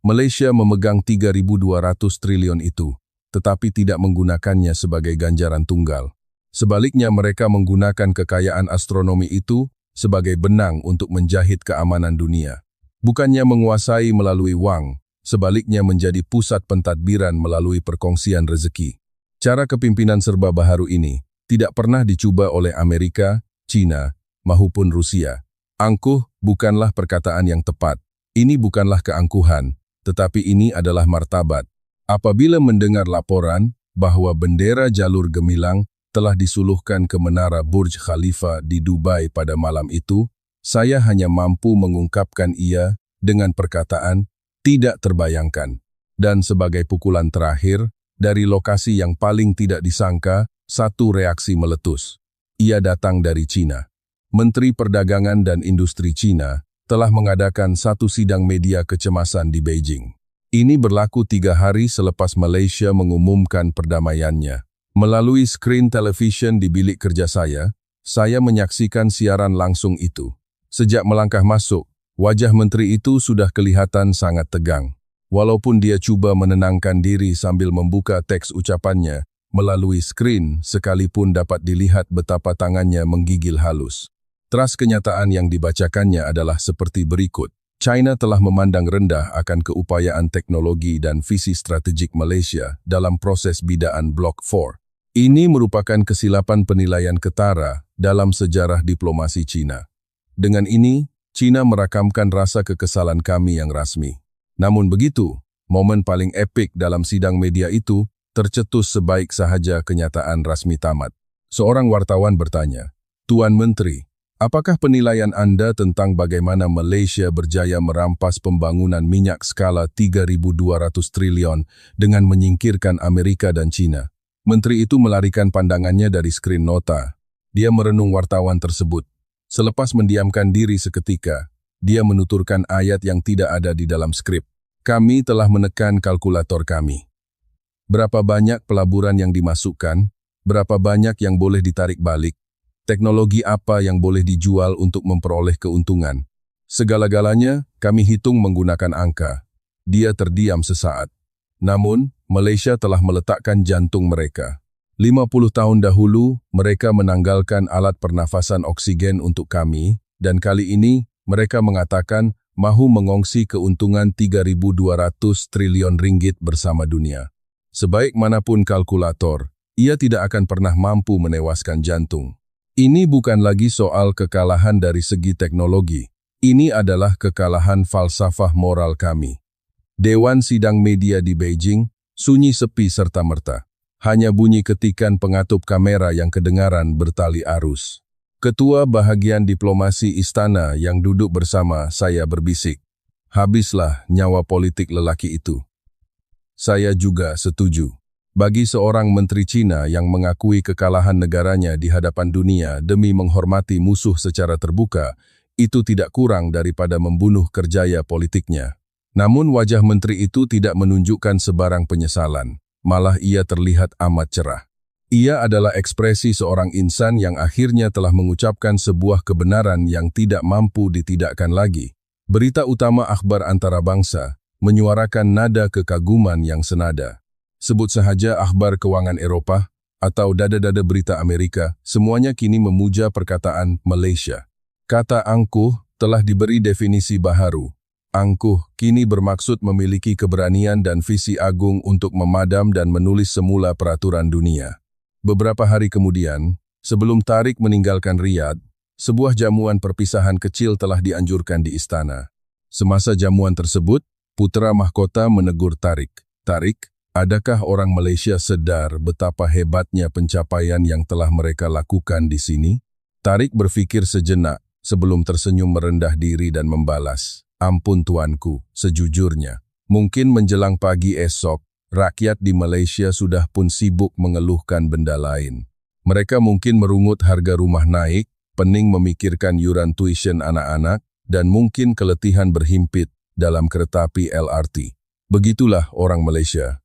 Malaysia memegang 3.200 triliun itu, tetapi tidak menggunakannya sebagai ganjaran tunggal. Sebaliknya mereka menggunakan kekayaan astronomi itu sebagai benang untuk menjahit keamanan dunia. Bukannya menguasai melalui wang, sebaliknya menjadi pusat pentadbiran melalui perkongsian rezeki. Cara kepimpinan serba baharu ini tidak pernah dicuba oleh Amerika, China, maupun Rusia. Angkuh bukanlah perkataan yang tepat. Ini bukanlah keangkuhan, tetapi ini adalah martabat. Apabila mendengar laporan bahwa bendera jalur gemilang telah disuluhkan ke menara Burj Khalifa di Dubai pada malam itu, saya hanya mampu mengungkapkan ia dengan perkataan tidak terbayangkan. Dan sebagai pukulan terakhir, dari lokasi yang paling tidak disangka, satu reaksi meletus. Ia datang dari China. Menteri Perdagangan dan Industri China telah mengadakan satu sidang media kecemasan di Beijing. Ini berlaku 3 hari selepas Malaysia mengumumkan perdamaiannya. Melalui skrin televisyen di bilik kerja saya menyaksikan siaran langsung itu. Sejak melangkah masuk, wajah menteri itu sudah kelihatan sangat tegang. Walaupun dia cuba menenangkan diri sambil membuka teks ucapannya, melalui skrin sekalipun dapat dilihat betapa tangannya menggigil halus. Teras kenyataan yang dibacakannya adalah seperti berikut. China telah memandang rendah akan keupayaan teknologi dan visi strategik Malaysia dalam proses bidaan Blok 4. Ini merupakan kesilapan penilaian ketara dalam sejarah diplomasi China. Dengan ini, China merakamkan rasa kekesalan kami yang rasmi. Namun begitu, momen paling epik dalam sidang media itu tercetus sebaik sahaja kenyataan rasmi tamat. Seorang wartawan bertanya, "Tuan Menteri, apakah penilaian Anda tentang bagaimana Malaysia berjaya merampas pembangunan minyak skala 3.200 triliun dengan menyingkirkan Amerika dan China?" Menteri itu melarikan pandangannya dari skrin nota. Dia merenung wartawan tersebut. Selepas mendiamkan diri seketika, dia menuturkan ayat yang tidak ada di dalam skrip. "Kami telah menekan kalkulator kami. Berapa banyak pelaburan yang dimasukkan, berapa banyak yang boleh ditarik balik, teknologi apa yang boleh dijual untuk memperoleh keuntungan. Segala-galanya kami hitung menggunakan angka." Dia terdiam sesaat. Namun, Malaysia telah meletakkan jantung mereka. 50 tahun dahulu, mereka menanggalkan alat pernafasan oksigen untuk kami, dan kali ini mereka mengatakan mahu mengongsi keuntungan 3.200 triliun ringgit bersama dunia. Sebaik manapun kalkulator, ia tidak akan pernah mampu menewaskan jantung. Ini bukan lagi soal kekalahan dari segi teknologi. Ini adalah kekalahan falsafah moral kami. Dewan Sidang Media di Beijing sunyi sepi serta-merta. Hanya bunyi ketikan pengatup kamera yang kedengaran bertali arus. Ketua bahagian diplomasi istana yang duduk bersama saya berbisik, "Habislah nyawa politik lelaki itu." Saya juga setuju. Bagi seorang menteri Cina yang mengakui kekalahan negaranya di hadapan dunia demi menghormati musuh secara terbuka, itu tidak kurang daripada membunuh kerjaya politiknya. Namun wajah menteri itu tidak menunjukkan sebarang penyesalan. Malah ia terlihat amat cerah. Ia adalah ekspresi seorang insan yang akhirnya telah mengucapkan sebuah kebenaran yang tidak mampu ditidakkan lagi. Berita utama akhbar antarabangsa menyuarakan nada kekaguman yang senada. Sebut sahaja akhbar kewangan Eropah atau dada-dada berita Amerika, semuanya kini memuja perkataan Malaysia. Kata angkuh telah diberi definisi baharu. Angkuh kini bermaksud memiliki keberanian dan visi agung untuk memadam dan menulis semula peraturan dunia. Beberapa hari kemudian, sebelum Tariq meninggalkan Riyadh, sebuah jamuan perpisahan kecil telah dianjurkan di istana. Semasa jamuan tersebut, putra mahkota menegur Tariq. "Tariq, adakah orang Malaysia sedar betapa hebatnya pencapaian yang telah mereka lakukan di sini?" Tariq berpikir sejenak sebelum tersenyum merendah diri dan membalas, "Ampun tuanku, sejujurnya, mungkin menjelang pagi esok, rakyat di Malaysia sudah pun sibuk mengeluhkan benda lain. Mereka mungkin merungut harga rumah naik, pening memikirkan yuran tuition anak-anak, dan mungkin keletihan berhimpit dalam kereta api LRT. Begitulah orang Malaysia."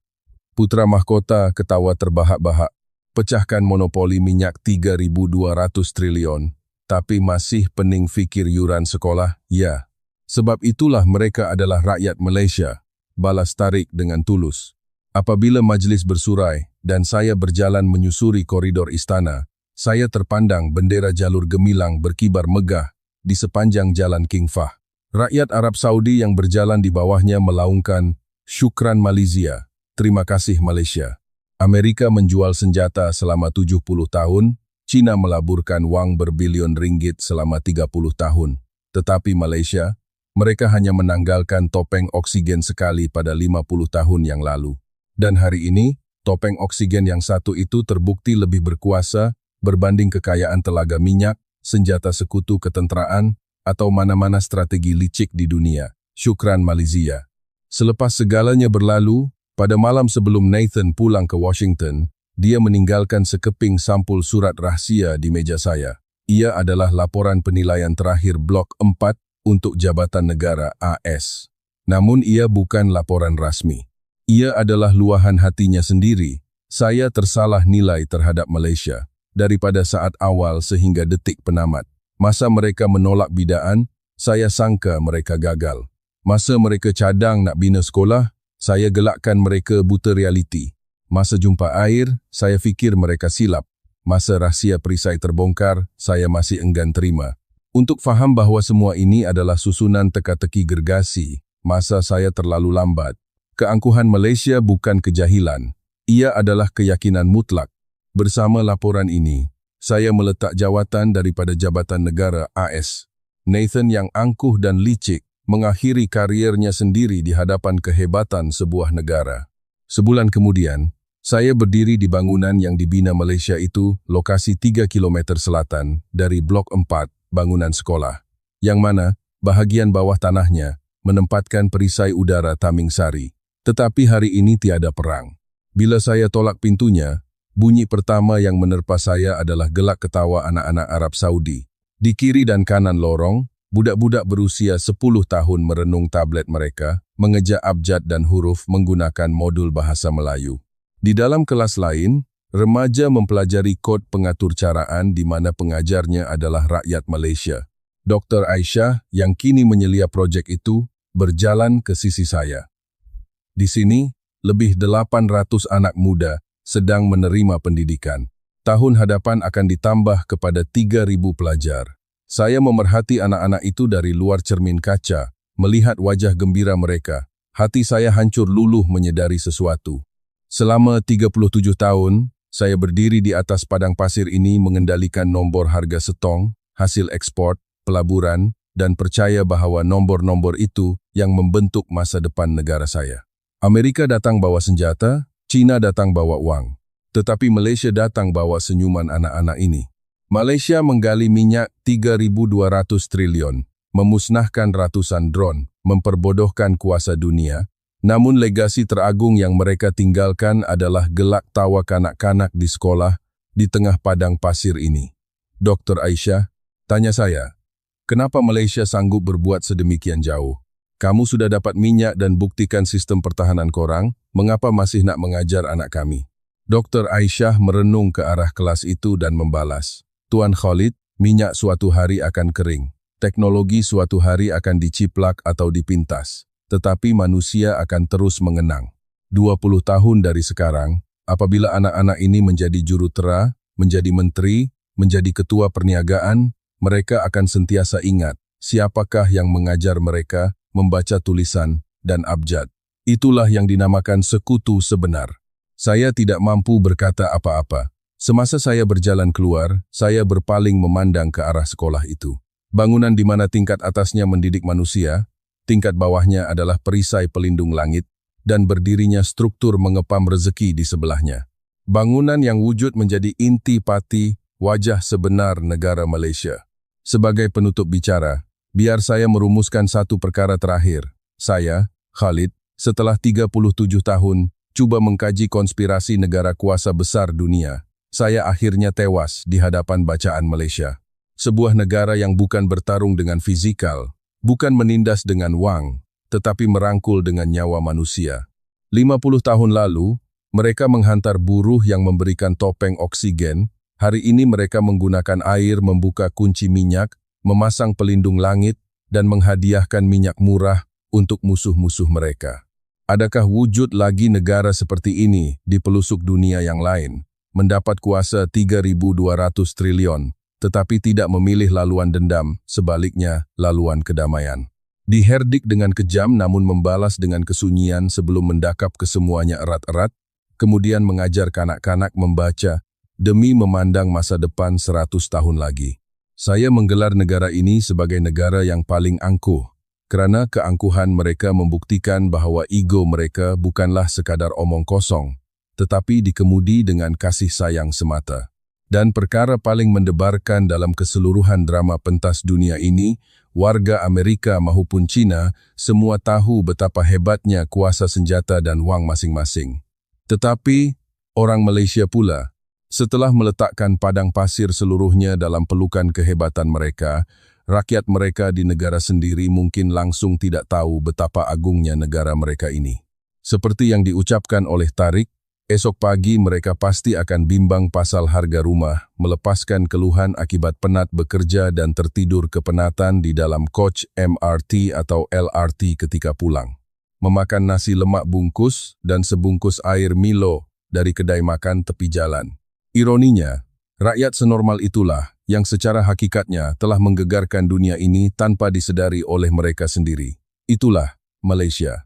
Putra mahkota ketawa terbahak-bahak. "Pecahkan monopoli minyak 3.200 triliun, tapi masih pening fikir yuran sekolah? Ya. Sebab itulah mereka adalah rakyat Malaysia," balas Tariq dengan tulus. "Apabila majlis bersurai dan saya berjalan menyusuri koridor istana, saya terpandang bendera jalur gemilang berkibar megah di sepanjang jalan King Fahd. Rakyat Arab Saudi yang berjalan di bawahnya melaungkan, 'Syukran Malaysia, terima kasih Malaysia.' Amerika menjual senjata selama 70 tahun, China melaburkan wang berbilion ringgit selama 30 tahun. Tetapi Malaysia, mereka hanya menanggalkan topeng oksigen sekali pada 50 tahun yang lalu. Dan hari ini, topeng oksigen yang satu itu terbukti lebih berkuasa berbanding kekayaan telaga minyak, senjata sekutu ketenteraan, atau mana-mana strategi licik di dunia. Syukran Malaysia." Selepas segalanya berlalu, pada malam sebelum Nathan pulang ke Washington, dia meninggalkan sekeping sampul surat rahsia di meja saya. Ia adalah laporan penilaian terakhir Blok 4 untuk Jabatan Negara AS. Namun ia bukan laporan rasmi. Ia adalah luahan hatinya sendiri. "Saya tersalah nilai terhadap Malaysia, daripada saat awal sehingga detik penamat. Masa mereka menolak bidaan, saya sangka mereka gagal. Masa mereka cadang nak bina sekolah, saya gelakkan mereka buta realiti. Masa jumpa air, saya fikir mereka silap. Masa rahsia perisai terbongkar, saya masih enggan terima. Untuk faham bahwa semua ini adalah susunan teka-teki gergasi, masa saya terlalu lambat. Keangkuhan Malaysia bukan kejahilan, ia adalah keyakinan mutlak. Bersama laporan ini, saya meletak jawatan daripada Jabatan Negara AS. Nathan yang angkuh dan licik mengakhiri kariernya sendiri di hadapan kehebatan sebuah negara. Sebulan kemudian, saya berdiri di bangunan yang dibina Malaysia itu, lokasi 3 km selatan dari Blok 4, bangunan sekolah, yang mana bahagian bawah tanahnya menempatkan perisai udara Taming Sari. Tetapi hari ini tiada perang. Bila saya tolak pintunya, bunyi pertama yang menerpa saya adalah gelak ketawa anak-anak Arab Saudi. Di kiri dan kanan lorong, budak-budak berusia 10 tahun merenung tablet mereka, mengeja abjad dan huruf menggunakan modul bahasa Melayu. Di dalam kelas lain, remaja mempelajari kod pengatur caraan di mana pengajarnya adalah rakyat Malaysia. Dr. Aisyah yang kini menyelia projek itu berjalan ke sisi saya. Di sini, lebih 800 anak muda sedang menerima pendidikan. Tahun hadapan akan ditambah kepada 3.000 pelajar. Saya memerhati anak-anak itu dari luar cermin kaca, melihat wajah gembira mereka. Hati saya hancur luluh menyedari sesuatu. Selama 37 tahun, saya berdiri di atas padang pasir ini mengendalikan nombor harga setong, hasil ekspor, pelaburan, dan percaya bahwa nombor-nombor itu yang membentuk masa depan negara saya. Amerika datang bawa senjata, China datang bawa uang. Tetapi Malaysia datang bawa senyuman anak-anak ini. Malaysia menggali minyak 3.200 triliun, memusnahkan ratusan drone, memperbodohkan kuasa dunia. Namun legasi teragung yang mereka tinggalkan adalah gelak tawa kanak-kanak di sekolah di tengah padang pasir ini. Dr. Aisyah, tanya saya, kenapa Malaysia sanggup berbuat sedemikian jauh? Kamu sudah dapat minyak dan buktikan sistem pertahanan korang, mengapa masih nak mengajar anak kami? Dr. Aisyah merenung ke arah kelas itu dan membalas, Tuan Khalid, minyak suatu hari akan kering, teknologi suatu hari akan diciplak atau dipintas. Tetapi manusia akan terus mengenang. 20 tahun dari sekarang, apabila anak-anak ini menjadi jurutera, menjadi menteri, menjadi ketua perniagaan, mereka akan sentiasa ingat siapakah yang mengajar mereka membaca tulisan dan abjad. Itulah yang dinamakan sekutu sebenar. Saya tidak mampu berkata apa-apa. Semasa saya berjalan keluar, saya berpaling memandang ke arah sekolah itu. Bangunan di mana tingkat atasnya mendidik manusia, tingkat bawahnya adalah perisai pelindung langit, dan berdirinya struktur mengepam rezeki di sebelahnya. Bangunan yang wujud menjadi inti pati wajah sebenar negara Malaysia. Sebagai penutup bicara, biar saya merumuskan satu perkara terakhir. Saya, Khalid, setelah 37 tahun, cuba mengkaji konspirasi negara kuasa besar dunia. Saya akhirnya tewas di hadapan bacaan Malaysia. Sebuah negara yang bukan bertarung dengan fizikal, bukan menindas dengan wang, tetapi merangkul dengan nyawa manusia. 50 tahun lalu, mereka menghantar buruh yang memberikan topeng oksigen. Hari ini mereka menggunakan air membuka kunci minyak, memasang pelindung langit, dan menghadiahkan minyak murah untuk musuh-musuh mereka. Adakah wujud lagi negara seperti ini di pelosok dunia yang lain, mendapat kuasa 3.200 triliun, tetapi tidak memilih laluan dendam, sebaliknya laluan kedamaian. Diherdik dengan kejam namun membalas dengan kesunyian sebelum mendakap kesemuanya erat-erat, kemudian mengajar kanak-kanak membaca demi memandang masa depan 100 tahun lagi. Saya menggelar negara ini sebagai negara yang paling angkuh, kerana keangkuhan mereka membuktikan bahwa ego mereka bukanlah sekadar omong kosong, tetapi dikemudi dengan kasih sayang semata. Dan perkara paling mendebarkan dalam keseluruhan drama pentas dunia ini, warga Amerika maupun China semua tahu betapa hebatnya kuasa senjata dan wang masing-masing. Tetapi, orang Malaysia pula, setelah meletakkan padang pasir seluruhnya dalam pelukan kehebatan mereka, rakyat mereka di negara sendiri mungkin langsung tidak tahu betapa agungnya negara mereka ini. Seperti yang diucapkan oleh Tariq, esok pagi mereka pasti akan bimbang pasal harga rumah, melepaskan keluhan akibat penat bekerja dan tertidur kepenatan di dalam coach MRT atau LRT ketika pulang. Memakan nasi lemak bungkus dan sebungkus air Milo dari kedai makan tepi jalan. Ironinya, Rakyat senormal itulah yang secara hakikatnya telah menggegarkan dunia ini tanpa disedari oleh mereka sendiri. Itulah Malaysia.